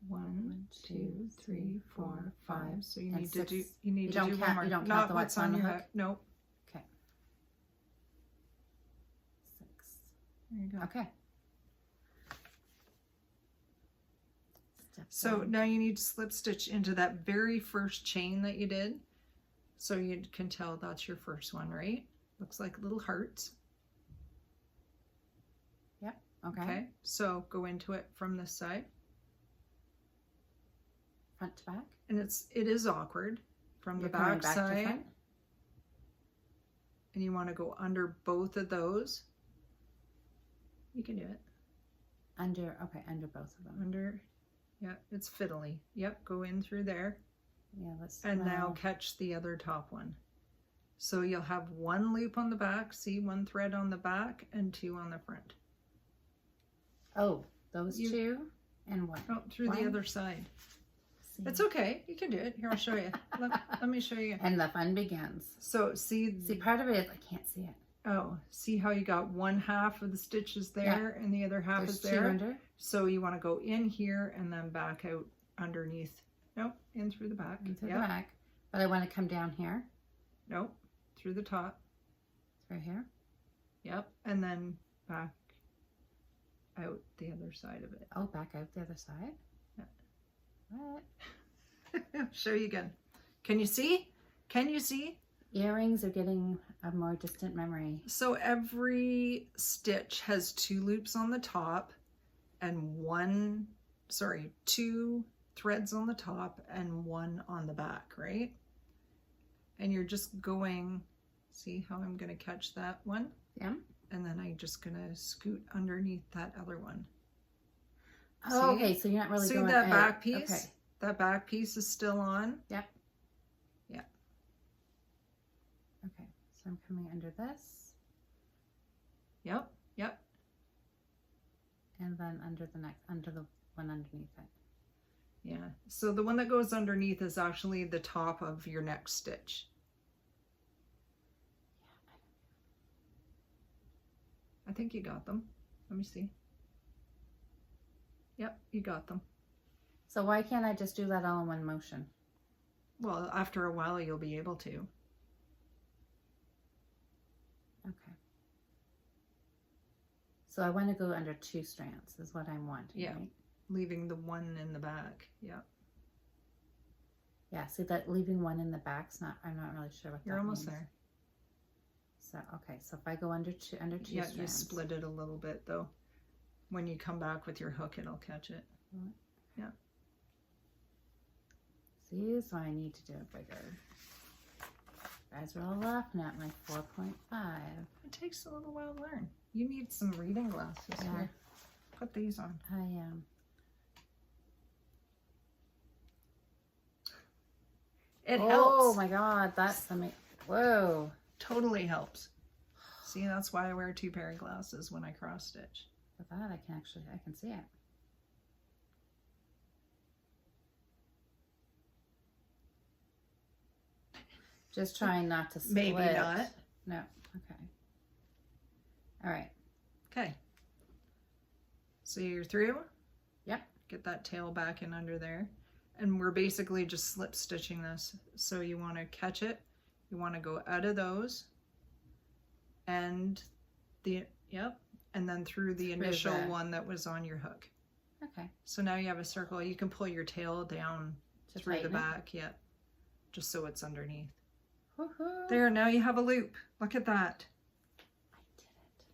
Speaker 1: 1, 2, 3, 4, 5. So you
Speaker 2: And
Speaker 1: need to
Speaker 2: 6.
Speaker 1: do. You need
Speaker 2: You
Speaker 1: to
Speaker 2: don't
Speaker 1: do
Speaker 2: count-
Speaker 1: one more.
Speaker 2: you don't count
Speaker 1: Not
Speaker 2: the
Speaker 1: what's
Speaker 2: ones on
Speaker 1: on
Speaker 2: the
Speaker 1: your
Speaker 2: hook?
Speaker 1: hook. Nope.
Speaker 2: Okay. 6.
Speaker 1: There you go.
Speaker 2: Okay.
Speaker 1: So now you need to slip stitch into that very first chain that you did. So you can tell that's your first one, right? Looks like little hearts.
Speaker 2: Yep. Okay.
Speaker 1: Okay. So go into it from this side.
Speaker 2: Front to back.
Speaker 1: And it is awkward from
Speaker 2: You're
Speaker 1: the
Speaker 2: coming
Speaker 1: back
Speaker 2: back to
Speaker 1: side.
Speaker 2: front.
Speaker 1: And you want to go under both of those. You can do it.
Speaker 2: Under both of them.
Speaker 1: Under, yeah, it's fiddly. Yep, go in through there.
Speaker 2: Yeah, let's.
Speaker 1: And now catch the other top one. So you'll have 1 loop on the back, see 1 thread on the back and 2 on the front.
Speaker 2: Oh, those 2 and 1.
Speaker 1: Oh, through the other side.
Speaker 2: See.
Speaker 1: It's okay. You can do it. Here, I'll show you. Let me show you.
Speaker 2: And the fun begins.
Speaker 1: So see,
Speaker 2: part of it is I can't see it.
Speaker 1: oh, see how you got 1/2 of the stitches there and the other half is
Speaker 2: There's
Speaker 1: there?
Speaker 2: 2 under.
Speaker 1: So you want to go in here and then back out underneath. Nope, in through the back.
Speaker 2: In through
Speaker 1: Yep.
Speaker 2: the back. But I want to come down here.
Speaker 1: Nope, through the top.
Speaker 2: Through here.
Speaker 1: Yep, and then back out the other side of it.
Speaker 2: Oh, back out the other side.
Speaker 1: Yeah.
Speaker 2: What?
Speaker 1: Show you again. Can you see? Can you see?
Speaker 2: Earrings are getting a more distant memory.
Speaker 1: So every stitch has 2 loops on the top and 2 threads on the top and 1 on the back, right? And you're just going, see how I'm going to catch that one?
Speaker 2: Yeah.
Speaker 1: And then I'm just going to scoot underneath that other one.
Speaker 2: Oh,
Speaker 1: See?
Speaker 2: okay. So you're not really
Speaker 1: See
Speaker 2: going
Speaker 1: that
Speaker 2: out.
Speaker 1: back piece?
Speaker 2: Okay.
Speaker 1: That back piece is still on.
Speaker 2: Yep.
Speaker 1: Yeah.
Speaker 2: Okay. So I'm coming under this.
Speaker 1: Yep. Yep.
Speaker 2: And then under the one underneath it.
Speaker 1: Yeah. So the one that goes underneath is actually the top of your next stitch. I think you got them. Let me see. Yep, you got them.
Speaker 2: So why can't I just do that all in one motion?
Speaker 1: Well, after a while, you'll be able to.
Speaker 2: Okay. So I want to go under 2 strands is what I'm wanting,
Speaker 1: Yeah.
Speaker 2: right?
Speaker 1: Leaving the one in the back. Yeah.
Speaker 2: Yeah, see that leaving one in the back's not, I'm not really sure what
Speaker 1: You're
Speaker 2: that
Speaker 1: almost
Speaker 2: means.
Speaker 1: there.
Speaker 2: So, okay, so if I go under two
Speaker 1: Yeah,
Speaker 2: strands.
Speaker 1: you split it a little bit though. When you come back with your hook, it'll catch it. Yeah.
Speaker 2: See, so I need to do it bigger. You guys are all laughing at my 4.5.
Speaker 1: It takes a little while to learn. You need some reading glasses.
Speaker 2: Yeah.
Speaker 1: Here. Put these on.
Speaker 2: I am.
Speaker 1: It
Speaker 2: Oh
Speaker 1: helps.
Speaker 2: my God, that's amazing. Whoa.
Speaker 1: Totally helps. See, that's why I wear 2 pair of glasses when I cross stitch.
Speaker 2: With that, I can see it. Just trying not to split.
Speaker 1: Maybe not.
Speaker 2: No. Okay. All right.
Speaker 1: Okay. So you're through?
Speaker 2: Yep.
Speaker 1: Get that tail back in under there. And we're basically just slip stitching this. So you want to catch it. You want to go out of those. And and then through the initial one that was on your hook.
Speaker 2: Okay.
Speaker 1: So now you have a circle. You can pull your tail down
Speaker 2: To
Speaker 1: through the
Speaker 2: tighten it?
Speaker 1: back. Yeah. Just so it's underneath.
Speaker 2: Woohoo.
Speaker 1: There, now you have a loop. Look at that.
Speaker 2: I did it.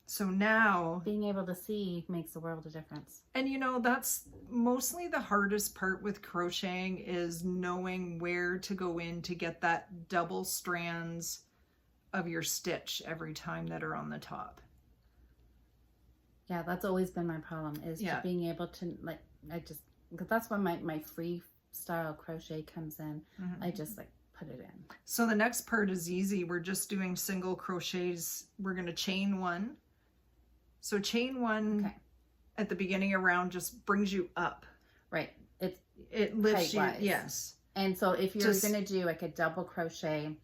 Speaker 1: So now,
Speaker 2: Being able to see makes a world of difference.
Speaker 1: and you know, that's mostly the hardest part with crocheting is knowing where to go in to get that double strands of your stitch every time that are on the top.
Speaker 2: Yeah, that's always been my problem is
Speaker 1: Yeah.
Speaker 2: just being able to, like, because that's when my freestyle crochet comes in.
Speaker 1: Mhm.
Speaker 2: I just like put it in.
Speaker 1: So the next part is easy. We're just doing single crochets. We're going to chain 1. So chain 1
Speaker 2: Okay.
Speaker 1: at the beginning of round just brings you up.
Speaker 2: Right.
Speaker 1: It lifts you.
Speaker 2: Height-wise.
Speaker 1: Yes.
Speaker 2: And so if you're
Speaker 1: Just-
Speaker 2: going to do like a double crochet,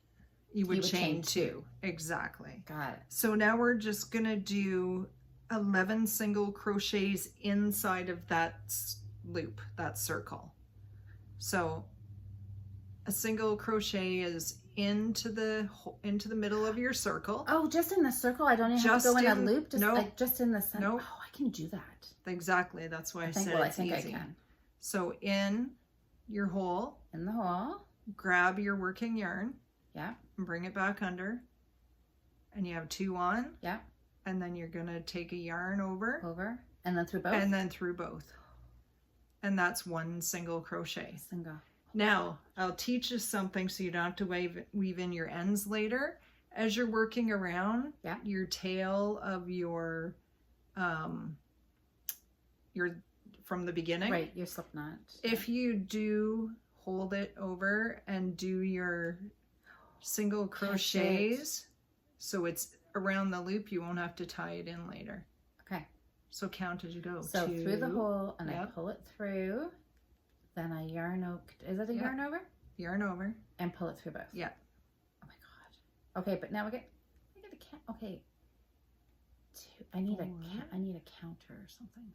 Speaker 1: You would chain
Speaker 2: chain
Speaker 1: 2. Exactly.
Speaker 2: got it.
Speaker 1: So now we're just going to do 11 single crochets inside of that loop, that circle. So a single crochet is into the middle of your circle.
Speaker 2: Oh, just in the circle? I don't even have
Speaker 1: Just
Speaker 2: to go in a
Speaker 1: in-
Speaker 2: loop? Just
Speaker 1: no.
Speaker 2: like just in the center?
Speaker 1: No.
Speaker 2: Oh, I can do that.
Speaker 1: Exactly. That's why I said
Speaker 2: I
Speaker 1: it's
Speaker 2: think
Speaker 1: easy.
Speaker 2: I can.
Speaker 1: So in your hole,
Speaker 2: In the hole.
Speaker 1: grab your working yarn
Speaker 2: Yeah.
Speaker 1: and bring it back under. And you have 2 on.
Speaker 2: Yeah.
Speaker 1: And then you're going to take a yarn over.
Speaker 2: Over. And then through both.
Speaker 1: And then through both. And that's 1 single crochet.
Speaker 2: Single.
Speaker 1: Now, I'll teach you something so you don't have to weave in your ends later. As you're working around,
Speaker 2: Yeah.
Speaker 1: your tail of your from the beginning.
Speaker 2: Right, your slip knot.
Speaker 1: If you do hold it over and do your single crochets, so it's around the loop, you won't have to tie it in later.
Speaker 2: Okay.
Speaker 1: So count as you go.
Speaker 2: So
Speaker 1: 2,
Speaker 2: through the hole, and I
Speaker 1: Yep.
Speaker 2: pull it through. Then I yarn over. Is it a
Speaker 1: Yep.
Speaker 2: yarn over?
Speaker 1: yarn over.
Speaker 2: And pull it through both.
Speaker 1: Yeah.
Speaker 2: Oh my God. Okay, but now I get a count. Okay. I need a counter or something.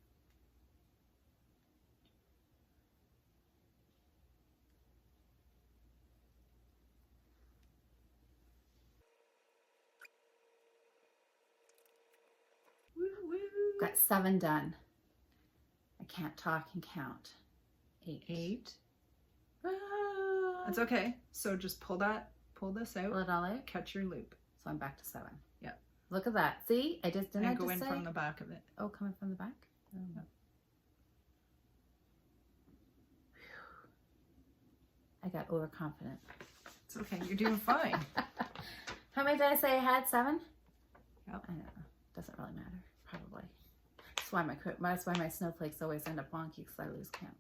Speaker 1: Woo, woo.
Speaker 2: Got 7 done. I can't talk and count. 8.
Speaker 1: 8.
Speaker 2: Ah.
Speaker 1: That's okay. So just pull this
Speaker 2: Pull
Speaker 1: out,
Speaker 2: it all out.
Speaker 1: catch your loop,
Speaker 2: So I'm back to 7.
Speaker 1: Yeah.
Speaker 2: Look at that. See, I just didn't.
Speaker 1: and
Speaker 2: I
Speaker 1: go
Speaker 2: just
Speaker 1: in
Speaker 2: say?
Speaker 1: from the back of it.
Speaker 2: Oh, coming from the back. Oh.
Speaker 1: Yep.
Speaker 2: I got overconfident.
Speaker 1: It's okay. You're doing fine.
Speaker 2: How many did I say I had? 7?
Speaker 1: Yep.
Speaker 2: I don't know. Doesn't really matter. Probably. That's why my snowflakes always end up wonky because I lose count.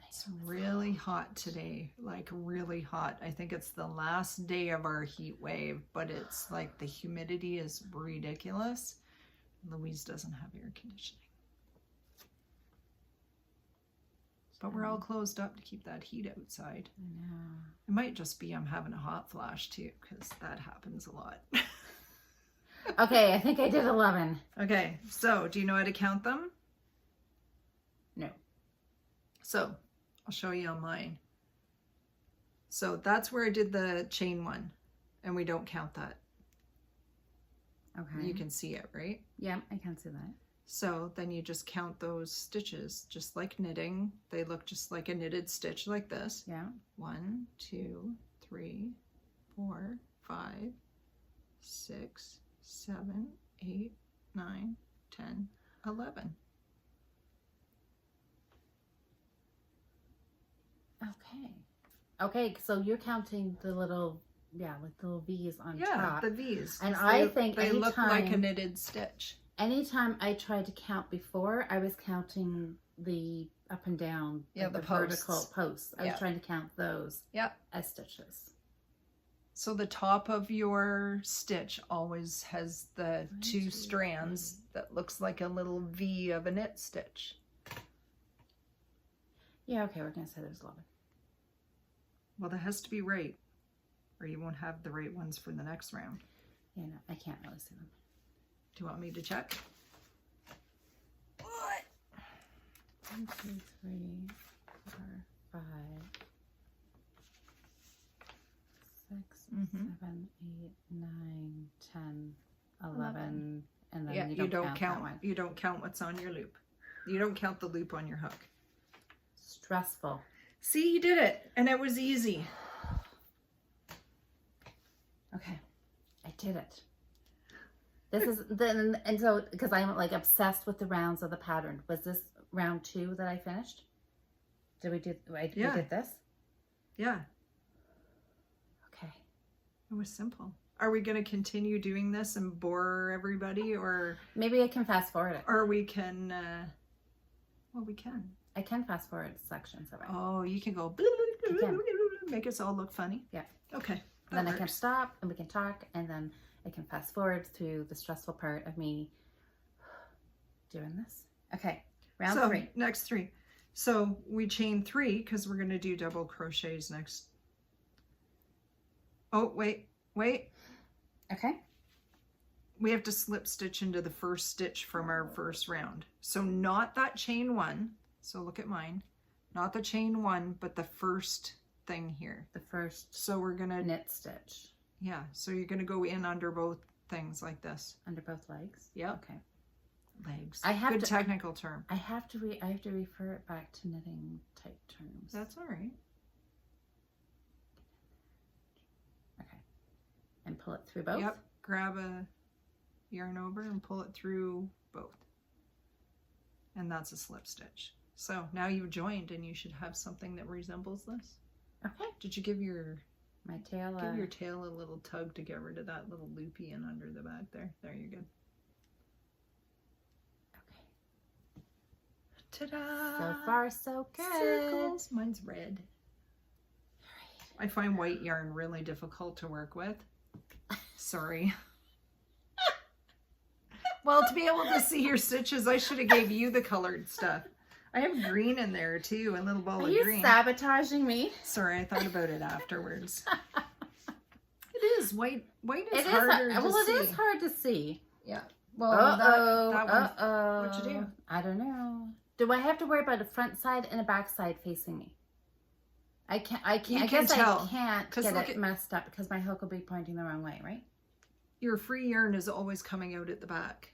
Speaker 1: It's really hot today, like really hot. I think it's the last day of our heat wave, but it's like the humidity is ridiculous. Louise doesn't have air conditioning. But we're all closed up to keep that heat outside.
Speaker 2: I know.
Speaker 1: It might just be I'm having a hot flash too, because that happens a lot.
Speaker 2: Okay, I think I did 11.
Speaker 1: Okay, so do you know how to count them? So I'll show you on mine. So that's where I did the chain one, and we don't count that.
Speaker 2: Okay.
Speaker 1: You can see it, right?
Speaker 2: Yeah, I can see that.
Speaker 1: So then you just count those stitches, just like knitting. They look just like a knitted stitch like this.
Speaker 2: Yeah.
Speaker 1: 1, 2, 3, 4, 5, 6, 7, 8, 9, 10, 11.
Speaker 2: Okay. Okay, so you're counting the little, like the little V's on top.
Speaker 1: Yeah, the V's.
Speaker 2: And I think
Speaker 1: they look like a knitted stitch.
Speaker 2: Anytime I tried to count before, I was counting the up and down,
Speaker 1: the
Speaker 2: vertical posts. I was trying to count those as stitches.
Speaker 1: So the top of your stitch always has the 2 strands that looks like a little V of a knit stitch.
Speaker 2: Yeah, okay, we're going to say there's 11.
Speaker 1: Well, that has to be right, or you won't have the right ones for the next round.
Speaker 2: Yeah, no, I can't really see them.
Speaker 1: Do you want me to check? What?
Speaker 2: 1, 2, 3, 4, 5, 6, 7, 8, 9, 10, 11, and then you don't count that one.
Speaker 1: You don't count what's on your loop. You don't count the loop on your hook.
Speaker 2: Stressful.
Speaker 1: See, you did it, and it was easy.
Speaker 2: Okay, I did it. This is then, and so because I'm like obsessed with the rounds of the pattern. Was this round 2 that I finished? Did we do? We did this.
Speaker 1: Yeah.
Speaker 2: Okay.
Speaker 1: It was simple. Are we going to continue doing this and bore everybody, or
Speaker 2: maybe I can fast forward it?
Speaker 1: Or we can. Well, we can.
Speaker 2: I can fast forward sections of it.
Speaker 1: Oh, you can go. Make us all look funny.
Speaker 2: Yeah.
Speaker 1: Okay.
Speaker 2: Then I can stop and we can talk, and then I can fast forward through the stressful part of me doing this. Okay, round 3.
Speaker 1: Next 3. So we chain 3 because we're going to do double crochets next. Oh, wait.
Speaker 2: Okay.
Speaker 1: We have to slip stitch into the first stitch from our first round. So not that chain 1. So look at mine. Not the chain 1, but the first thing here.
Speaker 2: The first
Speaker 1: So we're going to
Speaker 2: knit stitch.
Speaker 1: Yeah, so you're going to go in under both things like this.
Speaker 2: Under both legs?
Speaker 1: Yeah.
Speaker 2: Okay.
Speaker 1: Legs.
Speaker 2: I have
Speaker 1: Good technical term.
Speaker 2: I have to refer it back to knitting type terms.
Speaker 1: That's all right.
Speaker 2: Okay. And pull it through both?
Speaker 1: Yep. Grab a yarn over and pull it through both. And that's a slip stitch. So now you've joined and you should have something that resembles this.
Speaker 2: Okay.
Speaker 1: Did you give your
Speaker 2: tail
Speaker 1: your tail a little tug to get rid of that little loopy in under the back there? There, you're good.
Speaker 2: Okay.
Speaker 1: Ta-da!
Speaker 2: So far, so good.
Speaker 1: Circles. Mine's red. I find white yarn really difficult to work with. Sorry. Well, to be able to see your stitches, I should have gave you the colored stuff. I have green in there too, a little ball of green.
Speaker 2: Are you sabotaging me?
Speaker 1: Sorry, I thought about it afterwards. It is white. White is harder to see.
Speaker 2: Well, it is hard to see.
Speaker 1: Yeah. Well, that one. What'd you do?
Speaker 2: I don't know. Do I have to worry about a front side and a back side facing me? I can't. I guess I can't get it messed up because my hook will be pointing the wrong way, right?
Speaker 1: Your free yarn is always coming out at the back.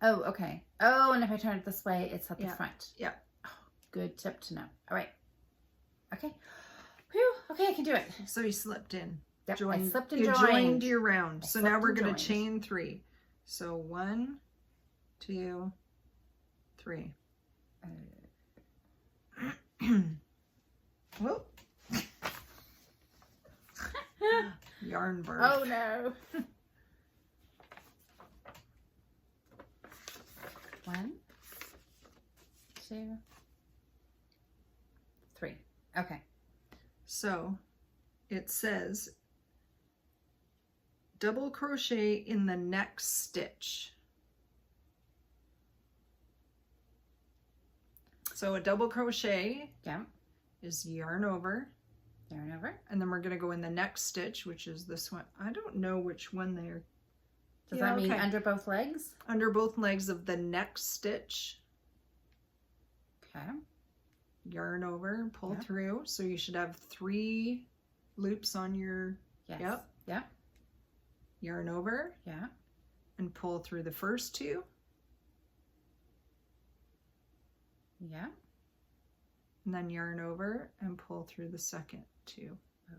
Speaker 2: Oh, okay. Oh, and if I turn it this way, it's at the front.
Speaker 1: Yeah.
Speaker 2: Oh, good tip to know. All right. Okay. Whew. Okay, I can do it.
Speaker 1: So you slipped in.
Speaker 2: Yep, I slipped and
Speaker 1: you
Speaker 2: joined.
Speaker 1: Joined your round. So now we're going to chain 3. So 1, 2, 3. Whoop. Yarn burn.
Speaker 2: Oh no. 1, 2, 3. Okay.
Speaker 1: So it says double crochet in the next stitch. So a double crochet is yarn over.
Speaker 2: Yarn over.
Speaker 1: And then we're going to go in the next stitch, which is this one. I don't know which one they're.
Speaker 2: Does that mean under both legs?
Speaker 1: Under both legs of the next stitch.
Speaker 2: Okay.
Speaker 1: yarn over, pull
Speaker 2: Yep.
Speaker 1: through. So you should have 3 loops on your,
Speaker 2: Yes.
Speaker 1: Yep.
Speaker 2: Yep.
Speaker 1: yarn over
Speaker 2: Yeah.
Speaker 1: and pull through the first 2.
Speaker 2: Yeah.
Speaker 1: And then yarn over and pull through the second 2.
Speaker 2: Okay.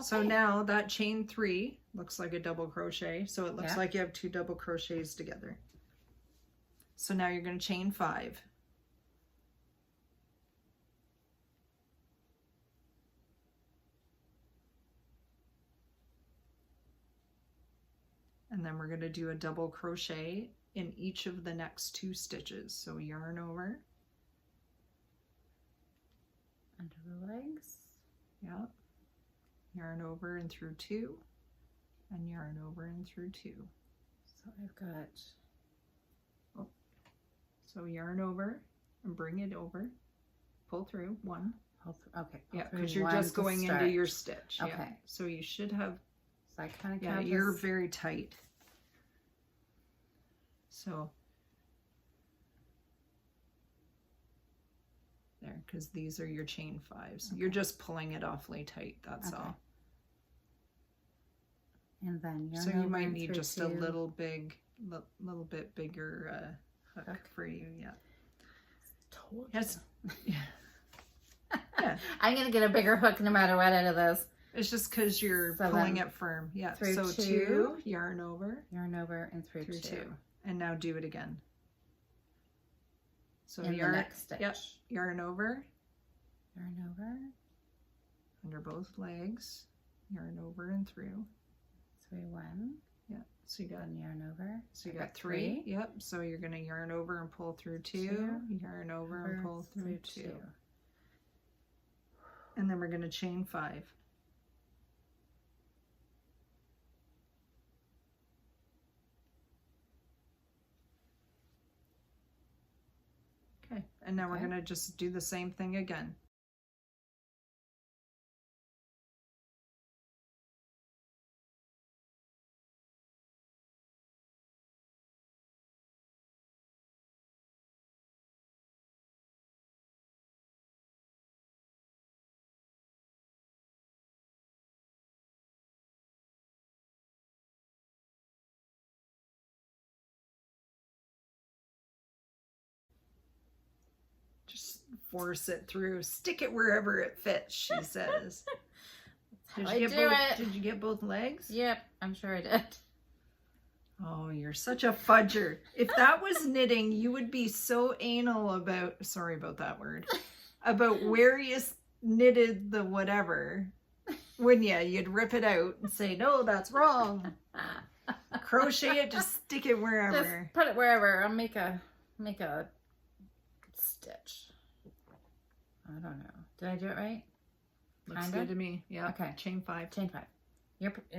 Speaker 1: So now that chain 3 looks like a double crochet. So it looks like you have 2 double crochets together. So now you're going to chain 5. And then we're going to do a double crochet in each of the next 2 stitches. So yarn over.
Speaker 2: Under the legs.
Speaker 1: Yeah. Yarn over and through 2. And yarn over and through 2.
Speaker 2: So I've got...
Speaker 1: Oh. So yarn over and bring it over. Pull through 1.
Speaker 2: Okay.
Speaker 1: Yeah, because you're just going into your stitch.
Speaker 2: Okay.
Speaker 1: Yeah. So you should have...
Speaker 2: So I kind of
Speaker 1: Yeah, you're very tight. So there, because these are your chain 5s.
Speaker 2: Okay.
Speaker 1: You're just pulling it awfully tight, that's all.
Speaker 2: And then yarn
Speaker 1: so you
Speaker 2: over
Speaker 1: might
Speaker 2: and
Speaker 1: need
Speaker 2: through
Speaker 1: just
Speaker 2: 2.
Speaker 1: a little bit bigger hook for you. Yeah.
Speaker 2: Told
Speaker 1: Yes.
Speaker 2: you.
Speaker 1: Yeah.
Speaker 2: I'm gonna get a bigger hook no matter what out of this.
Speaker 1: It's just because you're
Speaker 2: So
Speaker 1: pulling
Speaker 2: then
Speaker 1: it firm. Yeah.
Speaker 2: through
Speaker 1: So
Speaker 2: 2,
Speaker 1: 2, yarn over,
Speaker 2: yarn over and through 2.
Speaker 1: and now do it again. So
Speaker 2: In
Speaker 1: yarn,
Speaker 2: the next stitch.
Speaker 1: Yep, yarn over
Speaker 2: Yarn over,
Speaker 1: under both legs, yarn over and through.
Speaker 2: 3, 1.
Speaker 1: Yeah. So you got
Speaker 2: Then yarn over.
Speaker 1: So you got 3. Yep. So you're going to yarn over and pull through 2, yarn over and pull through 2. And then we're going to chain 5. Okay. And now we're going to just do the same thing again. Just force it through. Stick it wherever it fits, she says. Did you get both legs?
Speaker 2: Yep, I'm sure I did.
Speaker 1: Oh, you're such a fudger. If that was knitting, you would be so anal about, sorry about that word, about where you knitted the whatever, wouldn't you? You'd rip it out and say, no, that's wrong. Crochet it, just stick it wherever.
Speaker 2: Just put it wherever. I'll make a stitch. I don't know. Did I do it right?
Speaker 1: Looks
Speaker 2: Kinda?
Speaker 1: good to me. Yeah.
Speaker 2: Okay.
Speaker 1: Chain 5.
Speaker 2: Chain 5.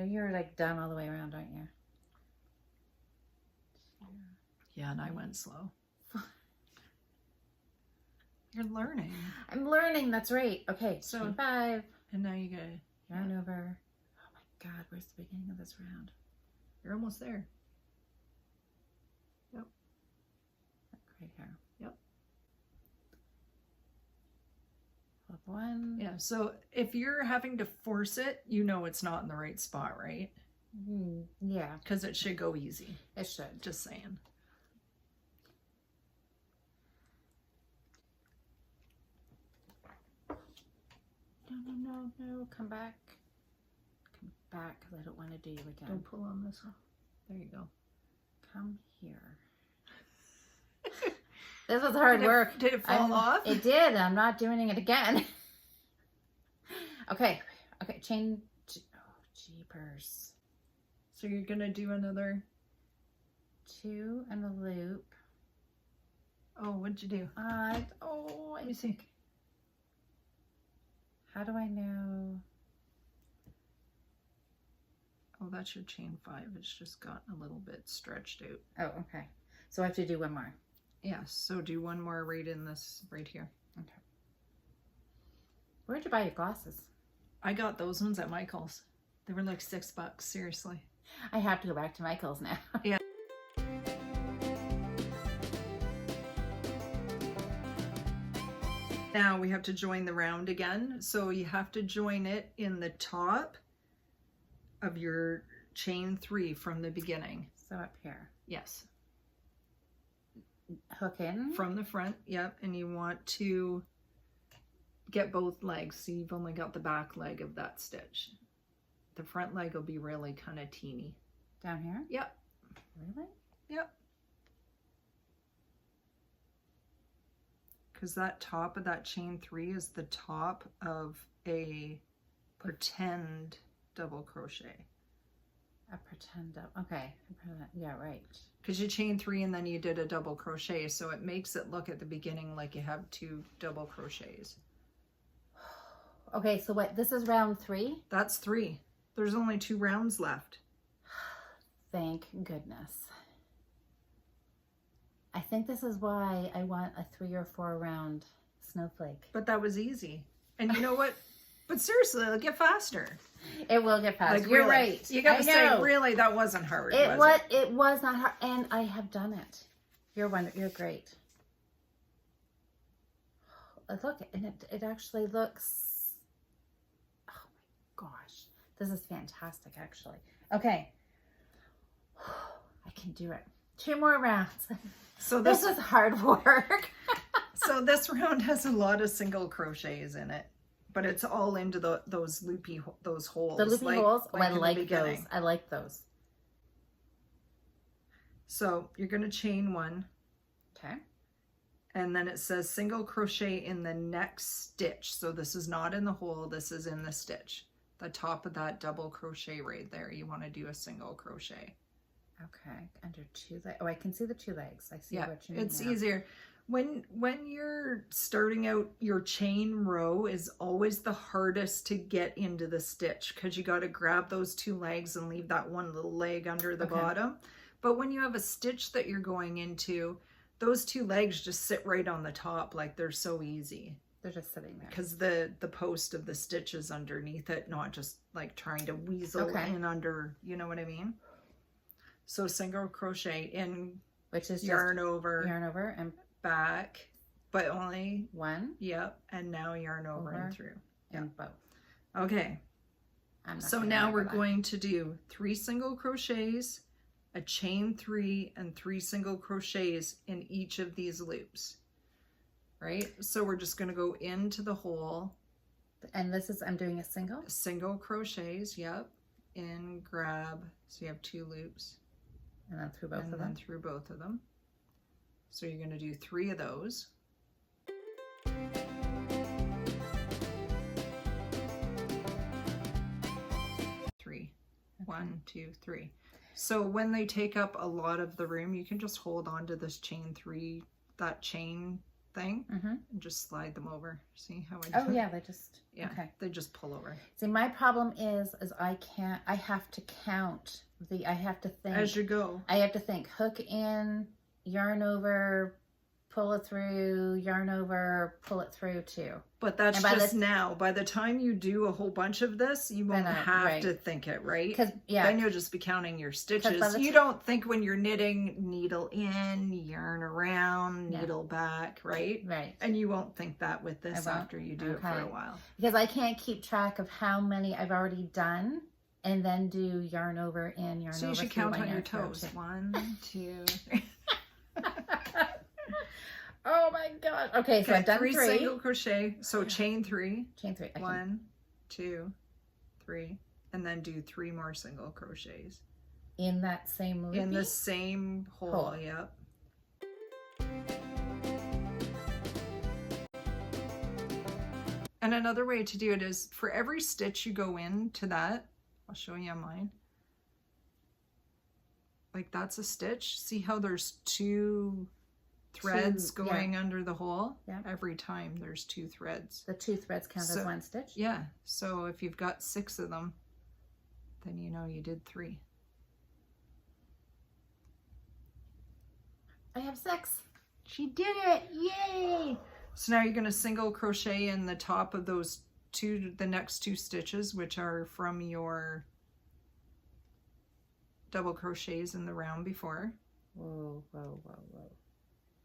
Speaker 2: You're like done all the way around, aren't you?
Speaker 1: Yeah, and I went slow. You're learning.
Speaker 2: I'm learning. That's right. Okay.
Speaker 1: So-
Speaker 2: Chain 5.
Speaker 1: And now you got
Speaker 2: Yarn over. Oh my God. Where's the beginning of this round?
Speaker 1: you're almost there. Yep.
Speaker 2: Right here.
Speaker 1: Yep.
Speaker 2: Flip 1.
Speaker 1: Yeah, so if you're having to force it, you know it's not in the right spot, right?
Speaker 2: Yeah,
Speaker 1: Because it should go easy.
Speaker 2: it should.
Speaker 1: Just saying.
Speaker 2: No. Come back. Come back because I don't want to do you again.
Speaker 1: Don't pull on this one. There you go.
Speaker 2: Come here. This was hard work.
Speaker 1: Did it fall off?
Speaker 2: It did. I'm not doing it again. Okay. Chain. Oh, jeepers.
Speaker 1: So you're going to do another...
Speaker 2: 2 and a loop.
Speaker 1: Oh, what'd you do?
Speaker 2: Let
Speaker 1: me see.
Speaker 2: How do I know?
Speaker 1: Oh, that's your chain 5. It's just gotten a little bit stretched out.
Speaker 2: Oh, okay. So I have to do one more.
Speaker 1: Yeah, so do one more right in this, right here.
Speaker 2: Okay. Where'd you buy your glasses?
Speaker 1: I got those ones at Michael's. They were like $6, seriously.
Speaker 2: I have to go back to Michael's now.
Speaker 1: Yeah. Now we have to join the round again. So you have to join it in the top of your chain 3 from the beginning.
Speaker 2: So up here.
Speaker 1: Yes.
Speaker 2: Hook in.
Speaker 1: From the front, yep. And you want to get both legs. So you've only got the back leg of that stitch. The front leg will be really kind of teeny.
Speaker 2: Down here?
Speaker 1: Yep.
Speaker 2: Really?
Speaker 1: Yep. Because that top of that chain 3 is the top of a pretend double crochet.
Speaker 2: A pretend double, okay. Yeah, right.
Speaker 1: Because you chain 3 and then you did a double crochet, so it makes it look at the beginning like you have 2 double crochets.
Speaker 2: Okay, so what, this is round 3?
Speaker 1: That's 3. There's only 2 rounds left.
Speaker 2: Thank goodness. I think this is why I want a 3 or 4 round snowflake.
Speaker 1: But that was easy. And you know what? But seriously, it'll get faster.
Speaker 2: It will get faster.
Speaker 1: Like,
Speaker 2: You're
Speaker 1: really,
Speaker 2: right.
Speaker 1: You gotta say, really, that wasn't hard.
Speaker 2: It was not hard, and I have done it. You're great. Look, and it actually looks. Oh my gosh, this is fantastic, actually. Okay, I can do it. 2 more rounds. So this is hard work.
Speaker 1: So this round has a lot of single crochets in it. But it's all into those holes.
Speaker 2: The loopy holes? Oh, I like those. I like those.
Speaker 1: So you're going to chain 1.
Speaker 2: Okay.
Speaker 1: And then it says single crochet in the next stitch. So this is not in the hole. This is in the stitch. The top of that double crochet right there. You want to do a single crochet.
Speaker 2: Okay. Under 2 legs. Oh, I can see the 2 legs. I see what you mean.
Speaker 1: It's easier. When you're starting out, your chain row is always the hardest to get into the stitch because you got to grab those 2 legs and leave that one little leg under the bottom. But when you have a stitch that you're going into, those 2 legs just sit right on the top, like they're so easy.
Speaker 2: They're just sitting there.
Speaker 1: Because the post of the stitch is underneath it, not just like trying to weasel in under, you know what I mean? So single crochet in,
Speaker 2: which is
Speaker 1: yarn over
Speaker 2: and
Speaker 1: back, but only
Speaker 2: 1.
Speaker 1: Yep. And now yarn over and through.
Speaker 2: And both.
Speaker 1: Okay. So now we're going to do 3 single crochets, a chain 3, and 3 single crochets in each of these loops. Right? So we're just going to go into the hole.
Speaker 2: And this is, I'm doing a single?
Speaker 1: Single crochets, yep. In, grab. So you have 2 loops.
Speaker 2: And then through both of them?
Speaker 1: And then through both of them. So you're going to do 3 of those. Three. 1, 2, 3. So when they take up a lot of the room, you can just hold on to this chain 3, that chain thing, and just slide them over. See how I do
Speaker 2: Oh, yeah, they just,
Speaker 1: okay. They just pull over.
Speaker 2: See, my problem is I have to count I have to think.
Speaker 1: As you go.
Speaker 2: I have to think, hook in, yarn over, pull it through, yarn over, pull it through too.
Speaker 1: But that's just now. By the time you do a whole bunch of this, you won't have to think it, right?
Speaker 2: Because
Speaker 1: then you'll just be counting your stitches. You don't think when you're knitting, needle in, yarn around, needle back, right?
Speaker 2: Right.
Speaker 1: And you won't think that with this after you do it for a while.
Speaker 2: Because I can't keep track of how many I've already done and then do yarn over in, yarn over.
Speaker 1: So you should count on your toes. 1, 2, 3.
Speaker 2: Oh my god. Okay, so I've done 3
Speaker 1: single crochet. So chain 3.
Speaker 2: Chain 3.
Speaker 1: 1, 2, 3. And then do 3 more single crochets.
Speaker 2: In that same loopy?
Speaker 1: In the same hole, yep. And another way to do it is for every stitch you go into that, I'll show you on mine. Like that's a stitch. See how there's 2 threads going under the hole?
Speaker 2: Yeah.
Speaker 1: Every time there's 2 threads.
Speaker 2: The 2 threads count as 1 stitch?
Speaker 1: Yeah. So if you've got 6 of them, then you know you did 3.
Speaker 2: I have 6. She did it. Yay!
Speaker 1: So now you're going to single crochet in the top of those the next 2 stitches, which are from your double crochets in the round before.
Speaker 2: Whoa, whoa, whoa, whoa.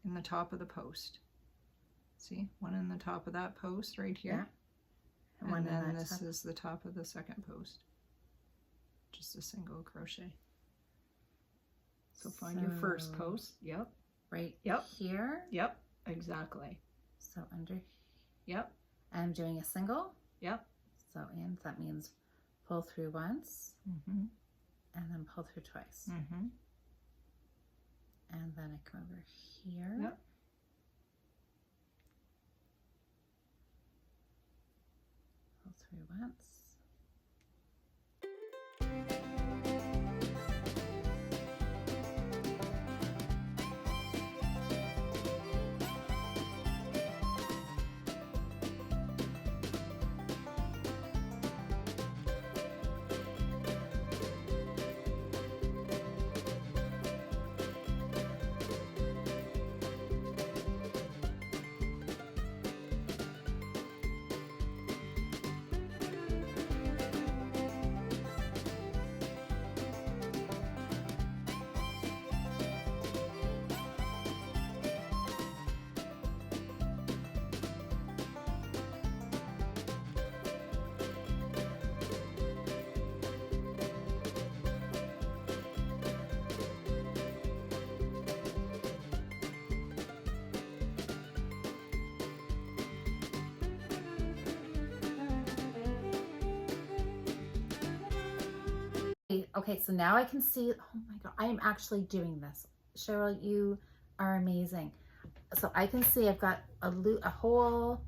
Speaker 1: In the top of the post. See, one in the top of that post right here.
Speaker 2: Yeah.
Speaker 1: And then this is the top of the second post. Just a single crochet. So find your first post. Yep.
Speaker 2: Right
Speaker 1: Yep.
Speaker 2: here.
Speaker 1: Yep. Exactly.
Speaker 2: So under.
Speaker 1: Yep.
Speaker 2: I'm doing a single.
Speaker 1: Yep.
Speaker 2: So in, that means pull through once.
Speaker 1: Mm-hmm.
Speaker 2: And then pull through twice.
Speaker 1: Mm-hmm.
Speaker 2: And then I come over here.
Speaker 1: Yep.
Speaker 2: Pull through once. Okay, so now I can see, oh my God, I am actually doing this. Cheryl, you are amazing. So I can see I've got a hole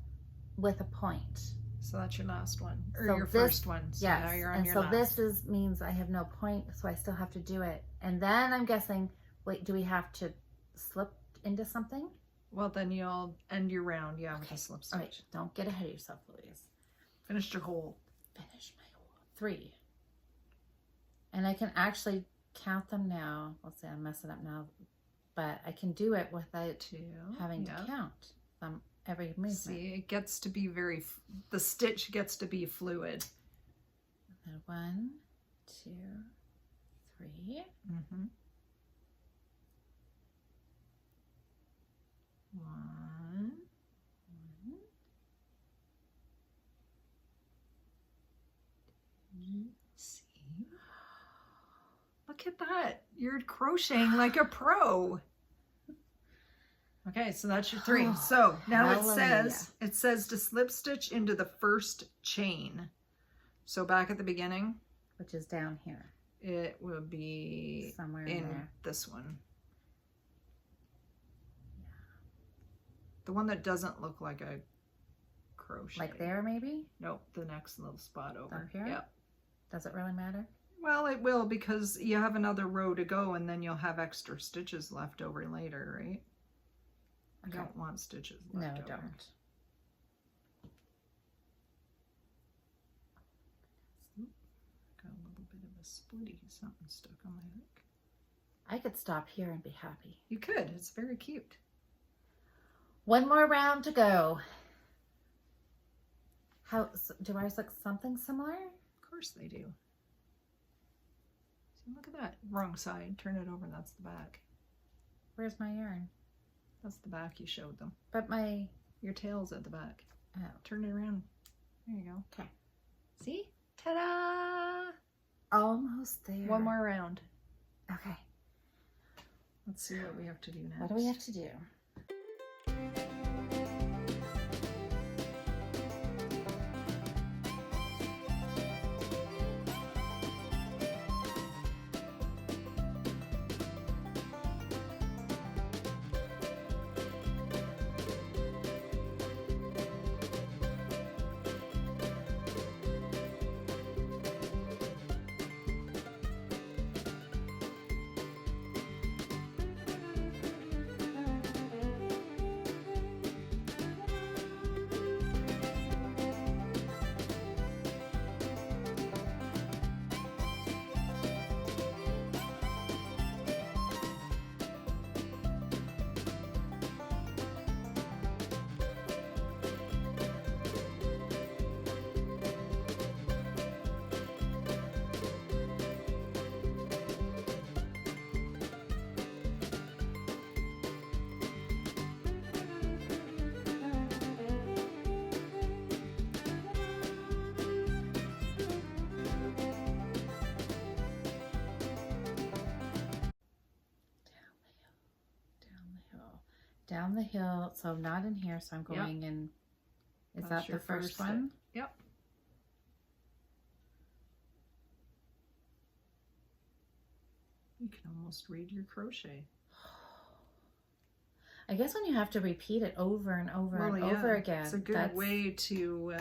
Speaker 2: with a point.
Speaker 1: So that's your last one, or
Speaker 2: So
Speaker 1: your
Speaker 2: this,
Speaker 1: first one. So
Speaker 2: yes,
Speaker 1: now you're on
Speaker 2: and
Speaker 1: your
Speaker 2: so
Speaker 1: last.
Speaker 2: this means I have no point, so I still have to do it. And then I'm guessing, wait, do we have to slip into something?
Speaker 1: Well, then you'll end your round, yeah, with a slip stitch.
Speaker 2: All right, don't get ahead of yourself, Louise.
Speaker 1: Finished your hole.
Speaker 2: Finish my hole. 3. And I can actually count them now. Let's see, I'm messing up now, but I can do it without
Speaker 1: 2,
Speaker 2: having to count them every movement.
Speaker 1: See, it gets to be the stitch gets to be fluid.
Speaker 2: And then 1, 2, 3.
Speaker 1: Mm-hmm. 1. See? Look at that. You're crocheting like a pro. Okay, so that's your 3.
Speaker 2: Oh,
Speaker 1: so now
Speaker 2: hallelujah.
Speaker 1: it says to slip stitch into the first chain. So back at the beginning,
Speaker 2: Which is down here.
Speaker 1: it will be
Speaker 2: Somewhere
Speaker 1: in
Speaker 2: there.
Speaker 1: this one. The one that doesn't look like a crochet.
Speaker 2: Like there, maybe?
Speaker 1: Nope, the next little spot over.
Speaker 2: Up here?
Speaker 1: Yep.
Speaker 2: Does it really matter?
Speaker 1: Well, it will, because you have another row to go and then you'll have extra stitches left over later, right? I
Speaker 2: Okay.
Speaker 1: don't want stitches
Speaker 2: No,
Speaker 1: left over.
Speaker 2: don't.
Speaker 1: Got a little bit of a splitty something stuck on my hook.
Speaker 2: I could stop here and be happy.
Speaker 1: You could. It's very cute.
Speaker 2: One more round to go. How do ours look something similar?
Speaker 1: Of course they do. See, look at that. Wrong side. Turn it over. That's the back.
Speaker 2: Where's my yarn?
Speaker 1: That's the back you showed them.
Speaker 2: But my...
Speaker 1: Your tail's at the back.
Speaker 2: Oh.
Speaker 1: Turn it around. There you go.
Speaker 2: Okay.
Speaker 1: See? Ta-da!
Speaker 2: Almost there.
Speaker 1: One more round.
Speaker 2: Okay.
Speaker 1: Let's see what we have to do next.
Speaker 2: What do we have to do? down the hill, so not in here, so I'm going in. Is
Speaker 1: That's
Speaker 2: that
Speaker 1: your
Speaker 2: the first
Speaker 1: first
Speaker 2: one?
Speaker 1: Yep. You can almost read your crochet.
Speaker 2: I guess when you have to repeat it over and over and over again.
Speaker 1: It's a good way to,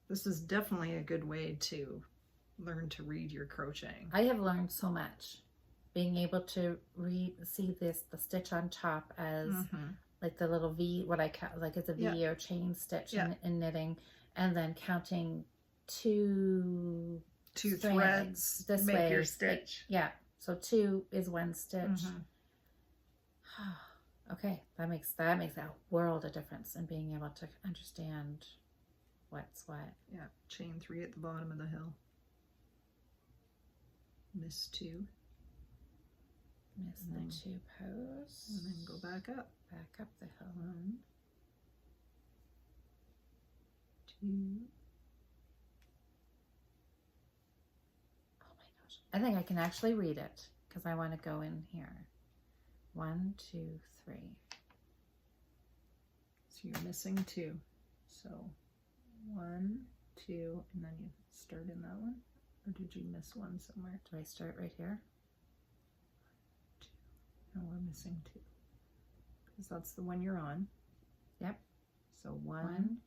Speaker 1: this is definitely a good way to learn to read your crocheting.
Speaker 2: I have learned so much. Being able to see the stitch on top as like the little V, what I count, like it's a V or chain stitch in knitting, and then counting two threads this
Speaker 1: make
Speaker 2: way.
Speaker 1: your stitch.
Speaker 2: So 2 is 1 stitch. Okay, that makes a world of difference in being able to understand what's what.
Speaker 1: Yeah, chain 3 at the bottom of the hill. Miss 2.
Speaker 2: Miss the 2 posts.
Speaker 1: And then go back up.
Speaker 2: Back up the hill.
Speaker 1: 1, 2.
Speaker 2: Oh my gosh. I think I can actually read it because I want to go in here. 1, 2, 3.
Speaker 1: So you're missing 2. So 1, 2, and then you start in that one. Or did you miss one somewhere?
Speaker 2: Do I start right here?
Speaker 1: 2. No, we're missing 2. Because that's the one you're on.
Speaker 2: Yep.
Speaker 1: So 1,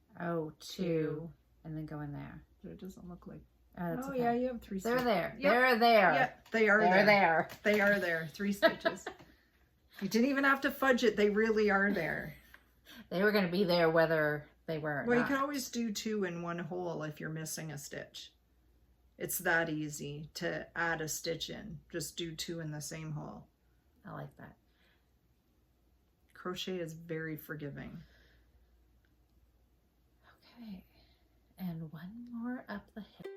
Speaker 2: 2, and then go in there.
Speaker 1: But it doesn't look like.
Speaker 2: Oh,
Speaker 1: okay. Yeah, you have 3
Speaker 2: They're
Speaker 1: stitches.
Speaker 2: there.
Speaker 1: Yep.
Speaker 2: They're there.
Speaker 1: Yep, they are there.
Speaker 2: There.
Speaker 1: They are there. 3 stitches. You didn't even have to fudge it. They really are there.
Speaker 2: They were going to be there whether they were or
Speaker 1: well,
Speaker 2: not.
Speaker 1: You can always do 2 in one hole if you're missing a stitch. It's that easy to add a stitch in. Just do 2 in the same hole.
Speaker 2: I like that.
Speaker 1: Crochet is very forgiving.
Speaker 2: Okay. And one more up the hill.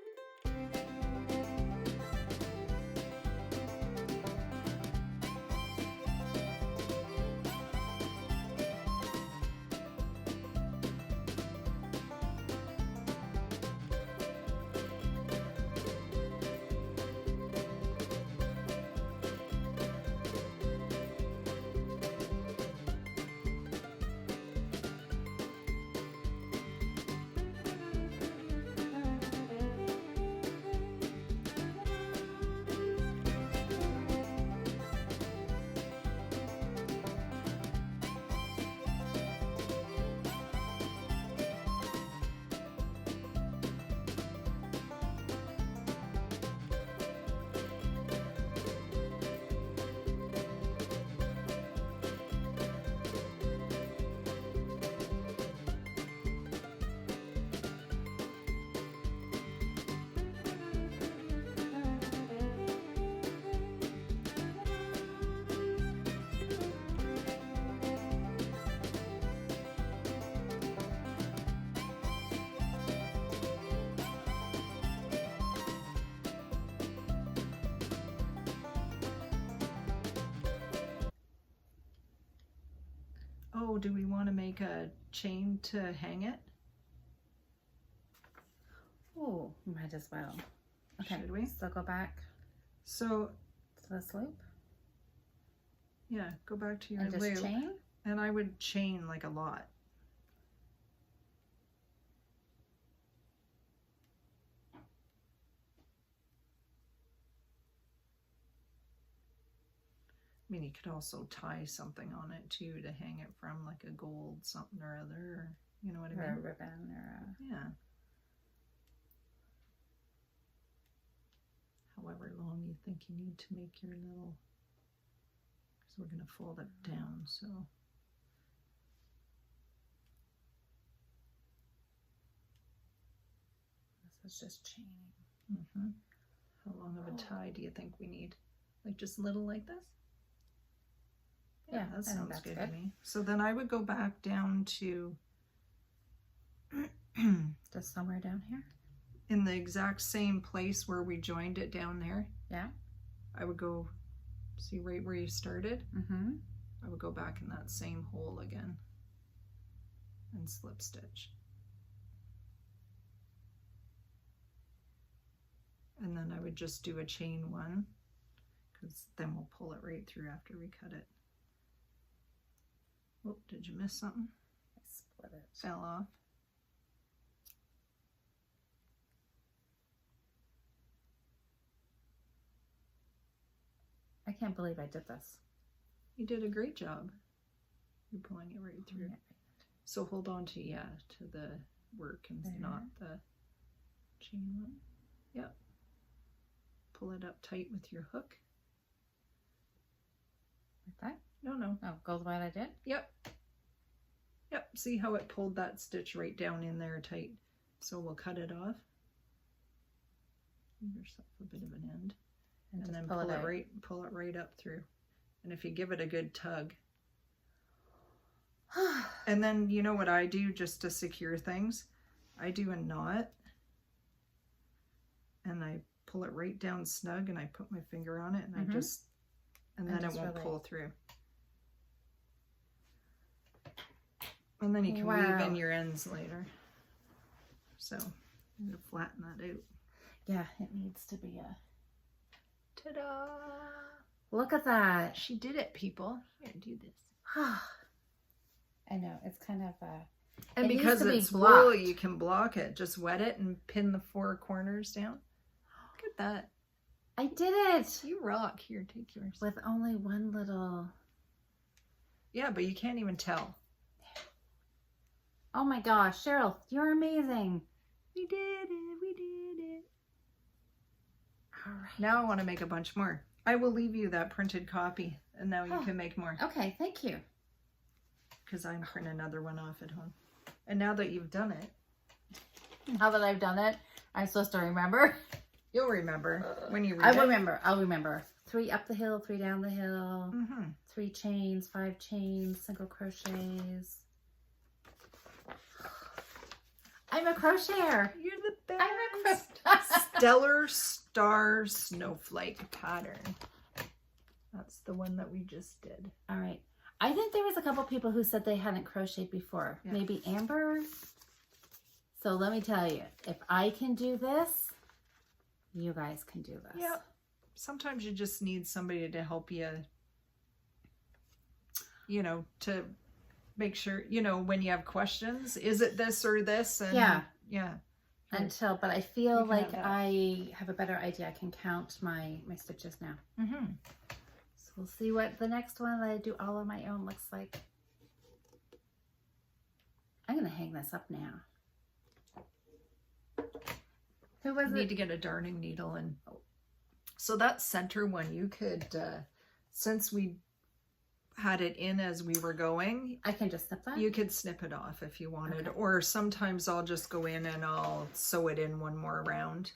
Speaker 1: Oh, do we want to make a chain to hang it?
Speaker 2: Oh, might as well. Okay,
Speaker 1: Should we?
Speaker 2: So go back
Speaker 1: So,
Speaker 2: to this loop
Speaker 1: yeah, go back to your
Speaker 2: and just
Speaker 1: loop.
Speaker 2: chain.
Speaker 1: And I would chain like a lot. I mean, you could also tie something on it too to hang it from, like a gold something or other, or, you know what I mean?
Speaker 2: Or a ribbon or a...
Speaker 1: Yeah. However long you think you need to make your little, because we're going to fold it down, so.
Speaker 2: This is just chaining.
Speaker 1: How long of a tie do you think we need? Like just little like this?
Speaker 2: Yeah,
Speaker 1: that
Speaker 2: I think
Speaker 1: sounds
Speaker 2: that's
Speaker 1: good
Speaker 2: good
Speaker 1: to me. So then I would go back down to
Speaker 2: Just somewhere down here.
Speaker 1: in the exact same place where we joined it down there.
Speaker 2: Yeah.
Speaker 1: I would go, see right where you started?
Speaker 2: Mm-hmm.
Speaker 1: I would go back in that same hole again and slip stitch. And then I would just do a chain 1, because then we'll pull it right through after we cut it. Oh, did you miss something?
Speaker 2: I split it.
Speaker 1: Fell off.
Speaker 2: I can't believe I did this.
Speaker 1: You did a great job. You're pulling it right through.
Speaker 2: Yeah.
Speaker 1: So hold on to, to the work and not the chain one. Yep. Pull it up tight with your hook.
Speaker 2: Like that?
Speaker 1: No.
Speaker 2: Oh, go the way I did?
Speaker 1: Yep. Yep. See how it pulled that stitch right down in there tight. So we'll cut it off. Give yourself a bit of an end. And then pull it right up through. And if you give it a good tug. And then you know what I do just to secure things? I do a knot. And I pull it right down snug and I put my finger on it and I just, and then it won't pull through. And then you can weave in your ends later. So I'm going to flatten that out.
Speaker 2: Yeah, it needs to be a...
Speaker 1: Ta-da!
Speaker 2: Look at that.
Speaker 1: She did it, people. Here, do this.
Speaker 2: I know, it's kind of
Speaker 1: and because it's wool, you can block it. Just wet it and pin the 4 corners down. Look at that.
Speaker 2: I did it.
Speaker 1: You rock. Here, take yours.
Speaker 2: With only one little...
Speaker 1: Yeah, but you can't even tell.
Speaker 2: Oh my gosh, Cheryl, you're amazing.
Speaker 1: We did it. We did it.
Speaker 2: All right.
Speaker 1: Now I want to make a bunch more. I will leave you that printed copy and now you can make more.
Speaker 2: Okay, thank you.
Speaker 1: Because I'm printing another one off at home. And now that you've done it.
Speaker 2: Now that I've done it, I'm supposed to remember.
Speaker 1: You'll remember when you read it.
Speaker 2: I'll remember. 3 up the hill, 3 down the hill, 3 chains, 5 chains, single crochets. I'm a crocheter.
Speaker 1: You're the best.
Speaker 2: I'm a crocheter.
Speaker 1: Stellar Star Snowflake pattern. That's the one that we just did.
Speaker 2: All right. I think there was a couple people who said they hadn't crocheted before. Yeah. Maybe Amber. So let me tell you, if I can do this, you guys can do this.
Speaker 1: Yeah. Sometimes you just need somebody to help you, you know, to make sure, you know, when you have questions, is it this or this? And yeah.
Speaker 2: But I feel like I have a better idea. I can count my stitches now. So we'll see what the next one that I do all on my own looks like. I'm going to hang this up now. Who was it?
Speaker 1: Need to get a darning needle and so that center one you could since we had it in as we were going,
Speaker 2: I can just snip that.
Speaker 1: You could snip it off if you wanted, or sometimes I'll just go in and I'll sew it in one more round.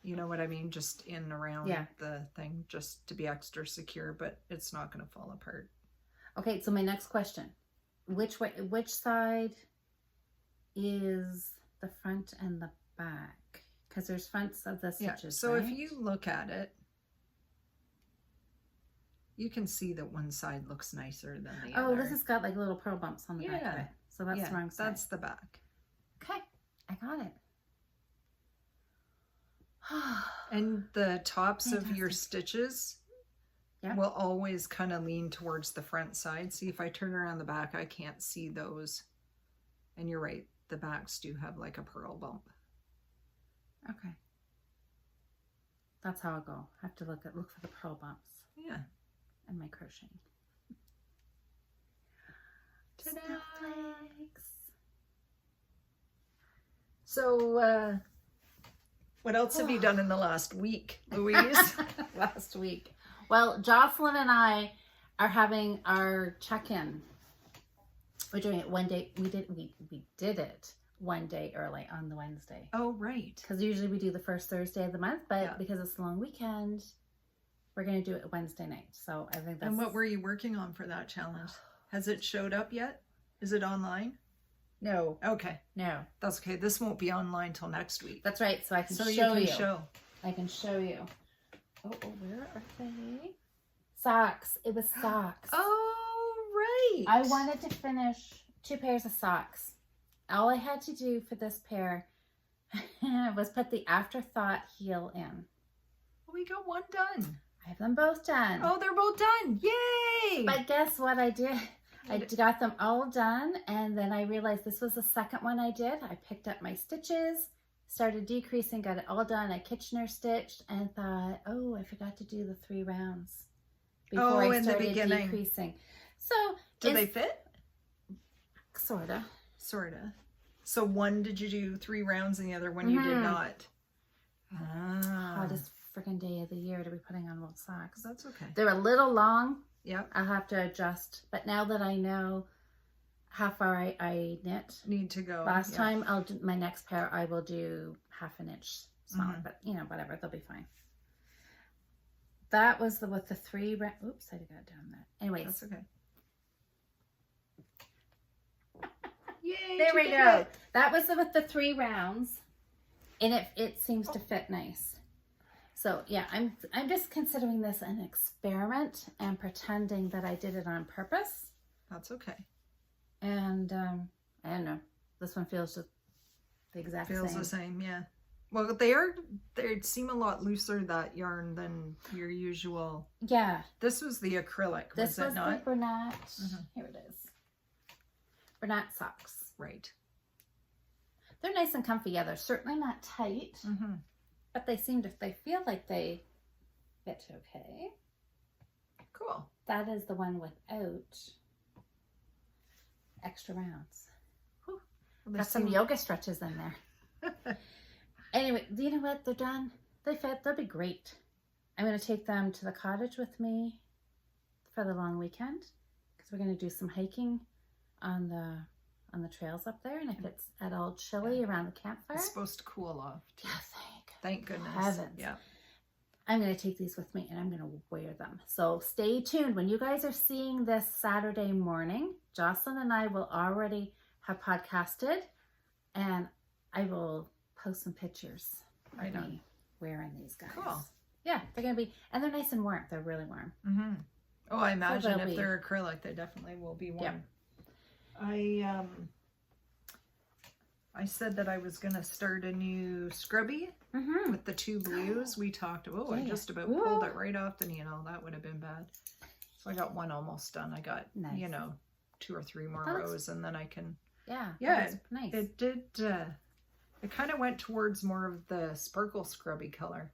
Speaker 1: You know what I mean? Just in around the thing, just to be extra secure, but it's not going to fall apart. Okay,
Speaker 2: so my next question: which side is the front and the back? Because there's fronts of the stitches.
Speaker 1: So if you look at it, you can see that one side looks nicer than the other.
Speaker 2: Oh, this has got like little pearl bumps on the back of it. So that's the wrong side.
Speaker 1: That's the back.
Speaker 2: Okay, I got it.
Speaker 1: And the tops of your stitches will always kind of lean towards the front side. See, if I turn around the back, I can't see those. And you're right, the backs do have like a pearl bump.
Speaker 2: Okay. That's how I'll go. I have to look for the pearl bumps.
Speaker 1: Yeah.
Speaker 2: And my crocheting.
Speaker 1: Snowflakes. So, what else have you done in the last week, Louise?
Speaker 2: Last week. Well, Jocelyn and I are having our check-in. We're doing it one day. We did it one day early on the Wednesday.
Speaker 1: Oh, right.
Speaker 2: Because usually we do the first Thursday of the month, but because it's a long weekend, we're going to do it Wednesday night. So I think that's...
Speaker 1: And what were you working on for that challenge? Has it showed up yet? Is it online?
Speaker 2: No.
Speaker 1: Okay.
Speaker 2: No.
Speaker 1: That's okay. This won't be online till next week.
Speaker 2: That's right. So I can show you. I can show you. Oh, where are they? Socks. It was socks.
Speaker 1: Oh, right.
Speaker 2: I wanted to finish 2 pairs of socks. All I had to do for this pair was put the afterthought heel in.
Speaker 1: We got one done.
Speaker 2: I have them both done.
Speaker 1: Oh, they're both done. Yay!
Speaker 2: But guess what I did? I got them all done, and then I realized this was the second one I did. I picked up my stitches, started decreasing, got it all done. I Kitchener stitched and thought, oh, I forgot to do the 3 rounds before I started decreasing. So
Speaker 1: did they fit?
Speaker 2: Sorta.
Speaker 1: So one did you do 3 rounds and the other one you did not?
Speaker 2: Hottest freaking day of the year to be putting on wool socks.
Speaker 1: That's okay.
Speaker 2: They're a little long.
Speaker 1: Yep.
Speaker 2: I'll have to adjust. But now that I know how far I knit,
Speaker 1: need to go.
Speaker 2: Last time I'll do my next pair. I will do half an inch smaller, but you know, whatever, they'll be fine. That was with the 3 round. Oops, I got down that. Anyways,
Speaker 1: that's okay. Yay!
Speaker 2: There we go. That was with the 3 rounds, and it seems to fit nice. So yeah, I'm just considering this an experiment and pretending that I did it on purpose.
Speaker 1: That's okay.
Speaker 2: And I don't know. This one feels just the exact same.
Speaker 1: Feels the same, yeah. Well, they seem a lot looser, that yarn, than your usual.
Speaker 2: Yeah.
Speaker 1: This was the acrylic, was it not?
Speaker 2: This was the Bernat. Here it is. Bernat Sox.
Speaker 1: Right.
Speaker 2: They're nice and comfy. Yeah, they're certainly not tight, but they feel like they fit okay.
Speaker 1: Cool.
Speaker 2: That is the one without extra rounds. Well, got some yoga stretches in there. Anyway, you know what? They're done. They fit. They'll be great. I'm going to take them to the cottage with me for the long weekend because we're going to do some hiking on the trails up there, and if it's at all chilly around the campfire,
Speaker 1: it's supposed to cool off too.
Speaker 2: Yeah,
Speaker 1: thank goodness.
Speaker 2: Heavens.
Speaker 1: Yeah.
Speaker 2: I'm going to take these with me and I'm going to wear them. So stay tuned. When you guys are seeing this Saturday morning, Jocelyn and I will already have podcasted, and I will post some pictures of me wearing these guys.
Speaker 1: Cool.
Speaker 2: Yeah, they're going to be, and they're nice and warm. They're really warm.
Speaker 1: Oh, I imagine if they're acrylic, they definitely will be warm. Yep. I said that I was going to start a new Scrubby with the 2 blues. We talked, I just about pulled it right off the needle. That would have been bad. So I got one almost done. I got, 2 or 3 more rows, and then I can... Yeah,
Speaker 2: nice.
Speaker 1: It did, it kind of went towards more of the sparkle Scrubby color.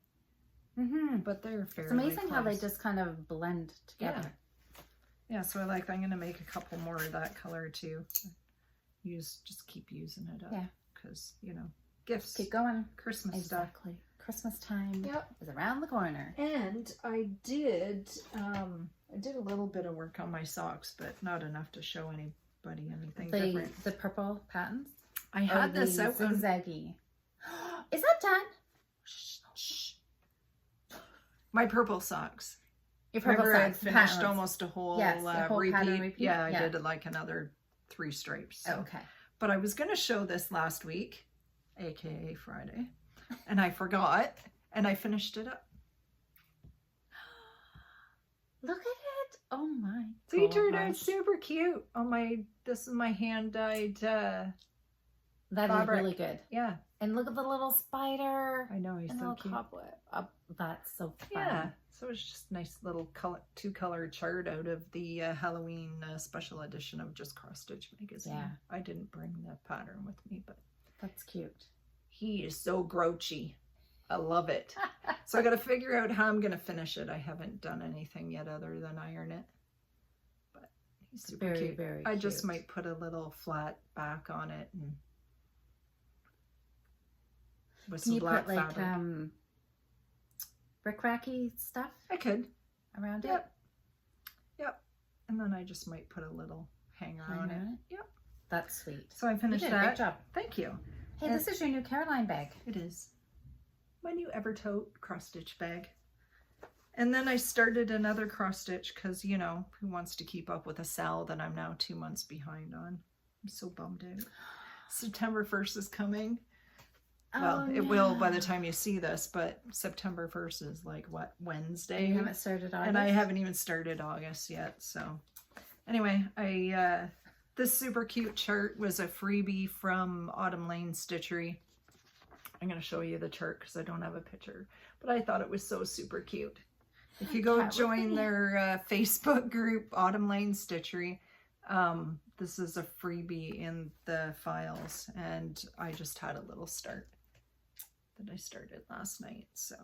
Speaker 1: But they're fairly
Speaker 2: It's amazing
Speaker 1: close.
Speaker 2: how they just kind of blend together.
Speaker 1: Yeah, so I'm going to make a couple more of that color too. Just keep using it up. Yeah. Because, gifts.
Speaker 2: Keep going.
Speaker 1: Christmas
Speaker 2: stuff. Christmas time is around the corner.
Speaker 1: And I did a little bit of work on my socks, but not enough to show anybody anything different.
Speaker 2: The purple patterns?
Speaker 1: I had this out.
Speaker 2: Zigzaggy. Is that done?
Speaker 1: Shh. My purple socks.
Speaker 2: Your purple socks.
Speaker 1: I finished patterns. Almost a whole,
Speaker 2: whole repeat.
Speaker 1: Yeah, I did like another 3 stripes. So.
Speaker 2: Okay.
Speaker 1: But I was going to show this last week, aka Friday, and I forgot, and I finished it up.
Speaker 2: Look at it! Oh my!
Speaker 1: They turned out super cute. This is my hand dyed.
Speaker 2: That
Speaker 1: fabric.
Speaker 2: Is really good.
Speaker 1: Yeah.
Speaker 2: And look at the little spider.
Speaker 1: I know, he's so cute.
Speaker 2: Cobweb. That's so fun.
Speaker 1: Yeah. So it's just nice little 2-color chart out of the Halloween special edition of Just Cross Stitch magazine. Yeah. I didn't bring the pattern with me, but
Speaker 2: that's cute.
Speaker 1: He is so grouchy. I love it. So I got to figure out how I'm going to finish it. I haven't done anything yet other than iron it. But he's super cute. Very cute. I just might put a little flat back on it and with some black fabric.
Speaker 2: Brick-racky stuff?
Speaker 1: I could.
Speaker 2: Around it?
Speaker 1: Yep. And then I just might put a little hanger on it. Yep.
Speaker 2: That's sweet.
Speaker 1: So I finished that.
Speaker 2: Great job.
Speaker 1: Thank you.
Speaker 2: Hey, this is your new Caroline bag.
Speaker 1: It is. My new Evertote cross-stitch bag. And then I started another cross-stitch because, who wants to keep up with a sal that I'm now 2 months behind on. I'm so bummed out. September 1st is coming. Well, it will by the time you see this, but September 1st is like, what, Wednesday?
Speaker 2: You haven't started August?
Speaker 1: And I haven't even started August yet, so. Anyway, this super cute chart was a freebie from Autumn Lane Stitchery. I'm going to show you the chart because I don't have a picture, but I thought it was so super cute. If you go join their Facebook group, Autumn Lane Stitchery, This is a freebie in the files, and I just had a little start that I started last night. So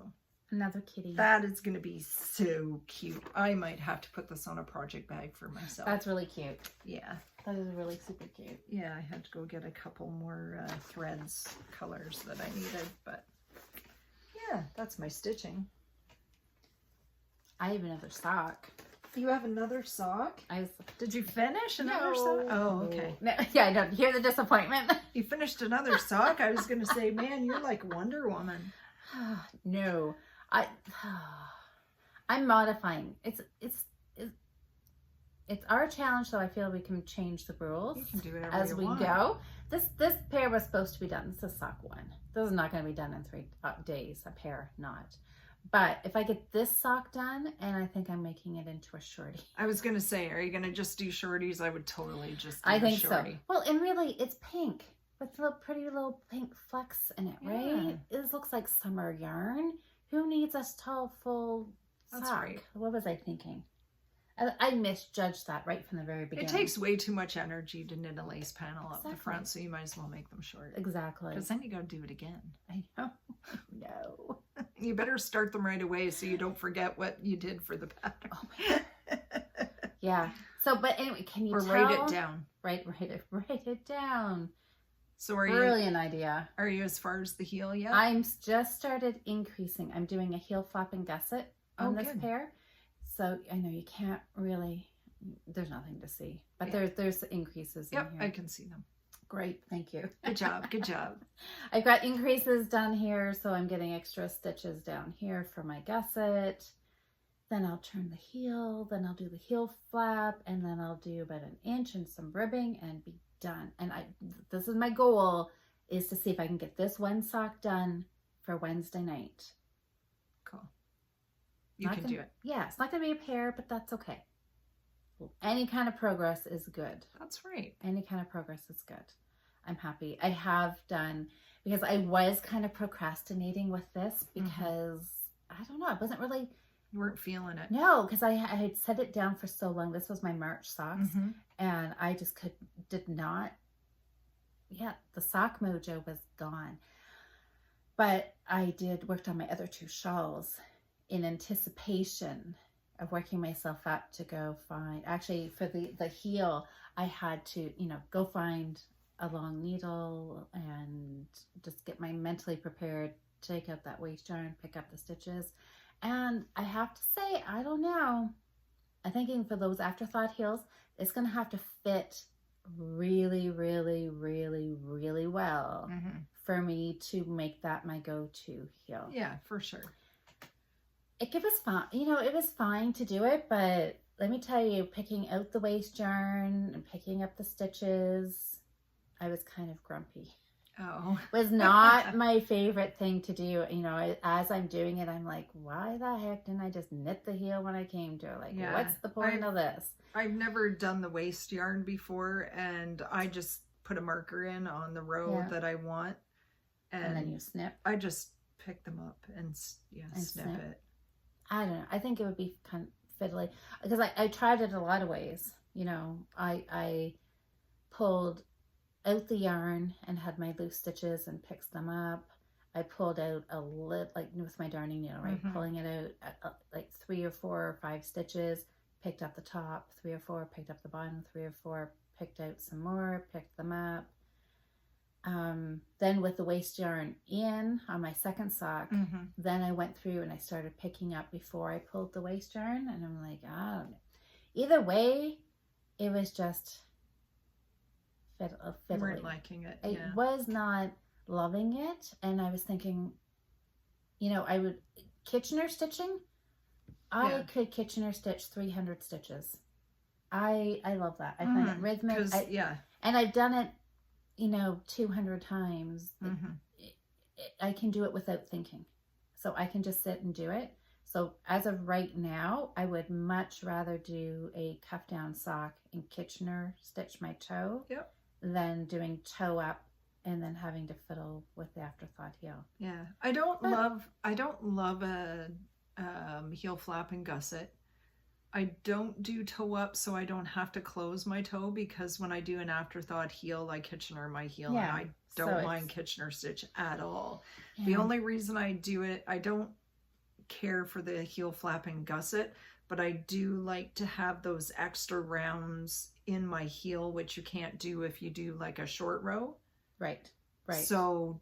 Speaker 2: another kitty.
Speaker 1: That is going to be so cute. I might have to put this on a project bag for myself.
Speaker 2: That's really cute.
Speaker 1: Yeah.
Speaker 2: That is really super cute.
Speaker 1: Yeah, I had to go get a couple more threads, colors that I needed, but yeah, that's my stitching.
Speaker 2: I have another sock.
Speaker 1: You have another sock? Did you finish another sock? Oh, okay.
Speaker 2: No, yeah, I don't hear the disappointment.
Speaker 1: You finished another sock? I was going to say, man, you're like Wonder Woman.
Speaker 2: No, I'm modifying. It's our challenge, so I feel we can change the rules
Speaker 1: you can do whatever
Speaker 2: as
Speaker 1: you
Speaker 2: we
Speaker 1: want.
Speaker 2: go. This pair was supposed to be done. This is sock 1. This is not going to be done in 3 days. A pair, not. But if I get this sock done, and I think I'm making it into a shorty.
Speaker 1: I was going to say, are you going to just do shorties? I would totally just do
Speaker 2: I think
Speaker 1: shorty.
Speaker 2: so. Well, and really, it's pink with little pretty little pink flecks in it, right? It looks like summer yarn. Who needs a tall, full sock?
Speaker 1: That's right.
Speaker 2: What was I thinking? I misjudged that right from the very beginning.
Speaker 1: It takes way too much energy to knit a lace panel up the front, so you might as well make them short.
Speaker 2: Exactly.
Speaker 1: Because then you got to do it again.
Speaker 2: I know. No.
Speaker 1: You better start them right away so you don't forget what you did for the pattern.
Speaker 2: Oh my God. Yeah. So, but anyway, can you
Speaker 1: write it down?
Speaker 2: Write it down.
Speaker 1: So are
Speaker 2: Brilliant idea.
Speaker 1: Are you as far as the heel yet?
Speaker 2: I'm just started increasing. I'm doing a heel flap and gusset on this pair. So I know you can't really, there's nothing to see, but there's increases in here.
Speaker 1: I can see them.
Speaker 2: Great, thank you.
Speaker 1: Good job, good job.
Speaker 2: I've got increases done here, so I'm getting extra stitches down here for my gusset. Then I'll turn the heel, then I'll do the heel flap, and then I'll do about 1 inch and some ribbing and be done. And this is my goal, is to see if I can get this one sock done for Wednesday night.
Speaker 1: Cool. You can do it.
Speaker 2: Yeah, it's not going to be a pair, but that's okay. Any kind of progress is good.
Speaker 1: That's right.
Speaker 2: Any kind of progress is good. I'm happy. I have done, because I was kind of procrastinating with this because, I don't know, I wasn't really...
Speaker 1: You weren't feeling it.
Speaker 2: No, because I had set it down for so long. This was my March socks, and I just did not, the sock mojo was gone. But I worked on my other 2 shawls in anticipation of working myself up to go find, actually for the heel, I had to, go find a long needle and just get my mentally prepared, take out that waste yarn, pick up the stitches. And I have to say, I don't know, I'm thinking for those afterthought heels, it's going to have to fit really, really, really, really well for me to make that my go-to heel.
Speaker 1: Yeah, for sure.
Speaker 2: It was fun, it was fine to do it, but let me tell you, picking out the waste yarn and picking up the stitches, I was kind of grumpy.
Speaker 1: Oh.
Speaker 2: Was not my favorite thing to do. As I'm doing it, I'm like, why the heck didn't I just knit the heel when I came to it? Like, what's the point of this?
Speaker 1: I've never done the waste yarn before, and I just put a marker in on the row that I want. And
Speaker 2: then you snip.
Speaker 1: I just pick them up and snip it.
Speaker 2: I don't know. I think it would be kind of fiddly because I tried it a lot of ways. I pulled out the yarn and had my loose stitches and picked them up. I pulled out a little, like with my darning needle, right? Pulling it out like 3 or 4 or 5 stitches, picked up the top, 3 or 4, picked up the bottom, 3 or 4, picked out some more, picked them up. Then with the waste yarn in on my second sock, then I went through and I started picking up before I pulled the waste yarn, and I'm like, oh, either way, it was just fiddly.
Speaker 1: You weren't liking it.
Speaker 2: I was not loving it, and I was thinking, I would Kitchener stitching. I could Kitchener stitch 300 stitches. I love that. I find it rhythmic. And I've done it 200 times. I can do it without thinking. So I can just sit and do it. So as of right now, I would much rather do a cuff down sock and Kitchener stitch my toe than doing toe up and then having to fiddle with the afterthought heel.
Speaker 1: Yeah. I don't love a heel flap and gusset. I don't do toe up so I don't have to close my toe, because when I do an afterthought heel, I Kitchener my heel, and I don't mind Kitchener stitch at all. Yeah. The only reason I do it, I don't care for the heel flap and gusset, but I do like to have those extra rounds in my heel, which you can't do if you do like a short row.
Speaker 2: Right.
Speaker 1: So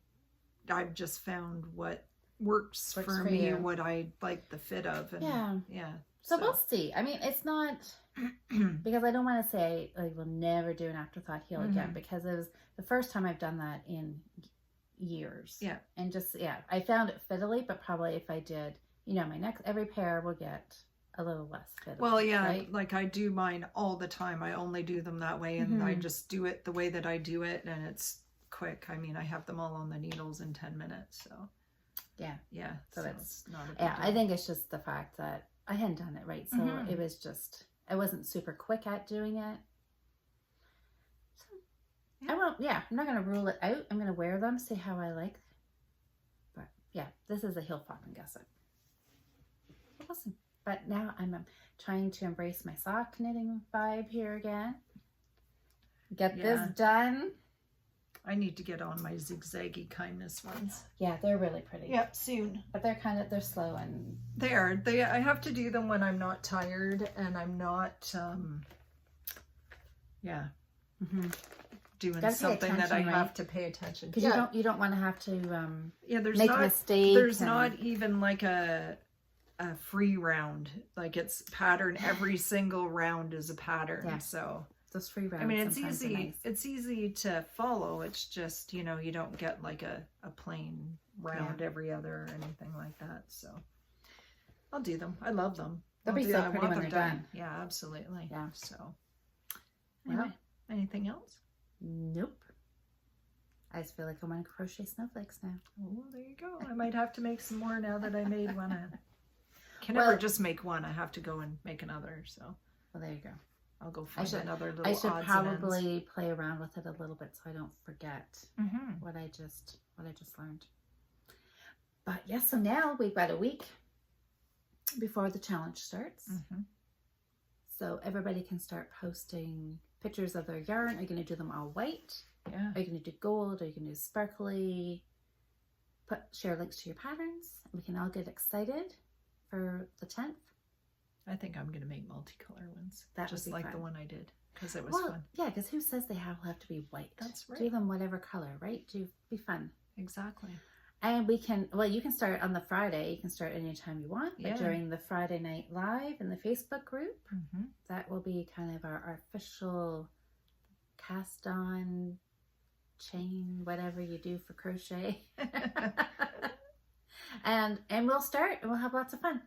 Speaker 1: I've just found what works for me, you. What I like the fit of. And yeah.
Speaker 2: So we'll see. I mean, it's not, because I don't want to say I will never do an afterthought heel again, because it was the first time I've done that in years. Yeah. And just, I found it fiddly, but probably if I did, you know, my next, every pair will get a little less fiddly. Well, yeah, right?
Speaker 1: Like I do mine all the time. I only do them that way, and I just do it the way that I do it, and it's quick. I mean, I have them all on the needles in 10 minutes, so. Yeah. So it's not a big deal.
Speaker 2: I think it's just the fact that I hadn't done it right, so it was just, I wasn't super quick at doing it. So, I won't, I'm not going to rule it out. I'm going to wear them, see how I like. But yeah, this is a heel flap and gusset. Awesome. But now I'm trying to embrace my sock knitting vibe here again. Get this done.
Speaker 1: I need to get on my zigzaggy kindness ones.
Speaker 2: Yeah, they're really pretty.
Speaker 1: Yep, soon.
Speaker 2: But they're slow and...
Speaker 1: They are. I have to do them when I'm not tired and I'm not, doing something that I have to pay attention to.
Speaker 2: Because you don't want to have to
Speaker 1: there's
Speaker 2: make a mistake.
Speaker 1: There's not even like a free round. Like it's pattern. Every single round is a pattern. Yeah. So...
Speaker 2: Those free rounds.
Speaker 1: I mean, it's easy. Nice. It's easy to follow. It's just, you know, you don't get like a plain round every other or anything like that. So I'll do them. I love them.
Speaker 2: They'll be so pretty when they're done.
Speaker 1: Yeah, absolutely.
Speaker 2: Yeah.
Speaker 1: So anyway, anything else?
Speaker 2: Nope. I just feel like I want to crochet snowflakes now.
Speaker 1: Oh, there you go. I might have to make some more now that I made one. I can never just make one. I have to go and make another. So.
Speaker 2: Well, there you go.
Speaker 1: I'll go find another little odds and ends.
Speaker 2: I should probably play around with it a little bit so I don't forget what I just learned. But yes, so now we've got a week before the challenge starts. So everybody can start posting pictures of their yarn. Are you going to do them all white?
Speaker 1: Yeah.
Speaker 2: Are you going to do gold? Are you going to do sparkly? Share links to your patterns. We can all get excited for the 10th.
Speaker 1: I think I'm going to make multicolor ones. Just like fun. The one I did, because it was fun.
Speaker 2: Yeah, because who says they all have to be white?
Speaker 1: That's right.
Speaker 2: Do them whatever color, right? Be fun.
Speaker 1: Exactly.
Speaker 2: And we can, you can start on the Friday. You can start anytime you want. But during the Friday night live in the Facebook group, that will be kind of our official cast on chain, whatever you do for crochet. and we'll start and we'll have lots of fun.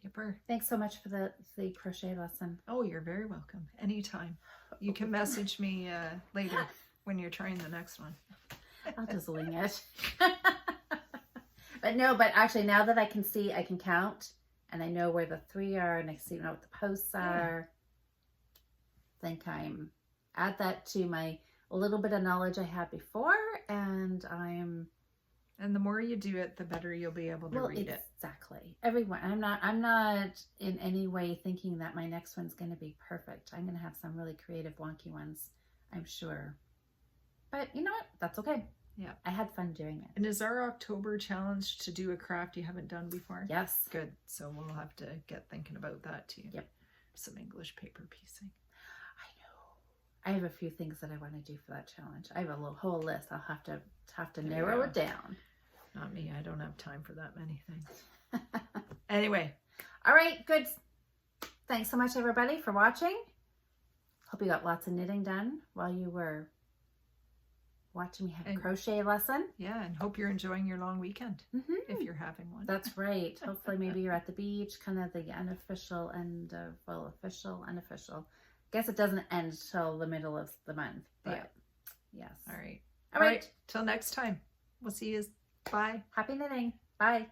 Speaker 1: Yipper.
Speaker 2: Thanks so much for the crochet lesson.
Speaker 1: Oh, you're very welcome. Anytime. You can message me later when you're trying the next one.
Speaker 2: I'll just wing it. But actually now that I can see, I can count and I know where the 3 are and I see what the posts are. I think I'm add that to my little bit of knowledge I had before, and
Speaker 1: and the more you do it, the better you'll be able to read it.
Speaker 2: Exactly. Everyone. I'm not in any way thinking that my next one's going to be perfect. I'm going to have some really creative, wonky ones, I'm sure. But you know what? That's okay.
Speaker 1: Yeah.
Speaker 2: I had fun doing it.
Speaker 1: And is our October challenge to do a craft you haven't done before?
Speaker 2: Yes.
Speaker 1: Good. So we'll have to get thinking about that too.
Speaker 2: Yep.
Speaker 1: Some English paper piecing.
Speaker 2: I have a few things that I want to do for that challenge. I have a whole list. I'll have to narrow it down.
Speaker 1: Not me. I don't have time for that many things. Anyway.
Speaker 2: All right. Good. Thanks so much, everybody, for watching. Hope you got lots of knitting done while you were watching me have a crochet lesson.
Speaker 1: Yeah, and hope you're enjoying your long weekend if you're having one.
Speaker 2: That's right. Hopefully maybe you're at the beach, kind of the unofficial and official, unofficial. Guess it doesn't end till the middle of the month, but yes.
Speaker 1: All right.
Speaker 2: All right.
Speaker 1: Till next time. We'll see you. Bye.
Speaker 2: Happy knitting. Bye.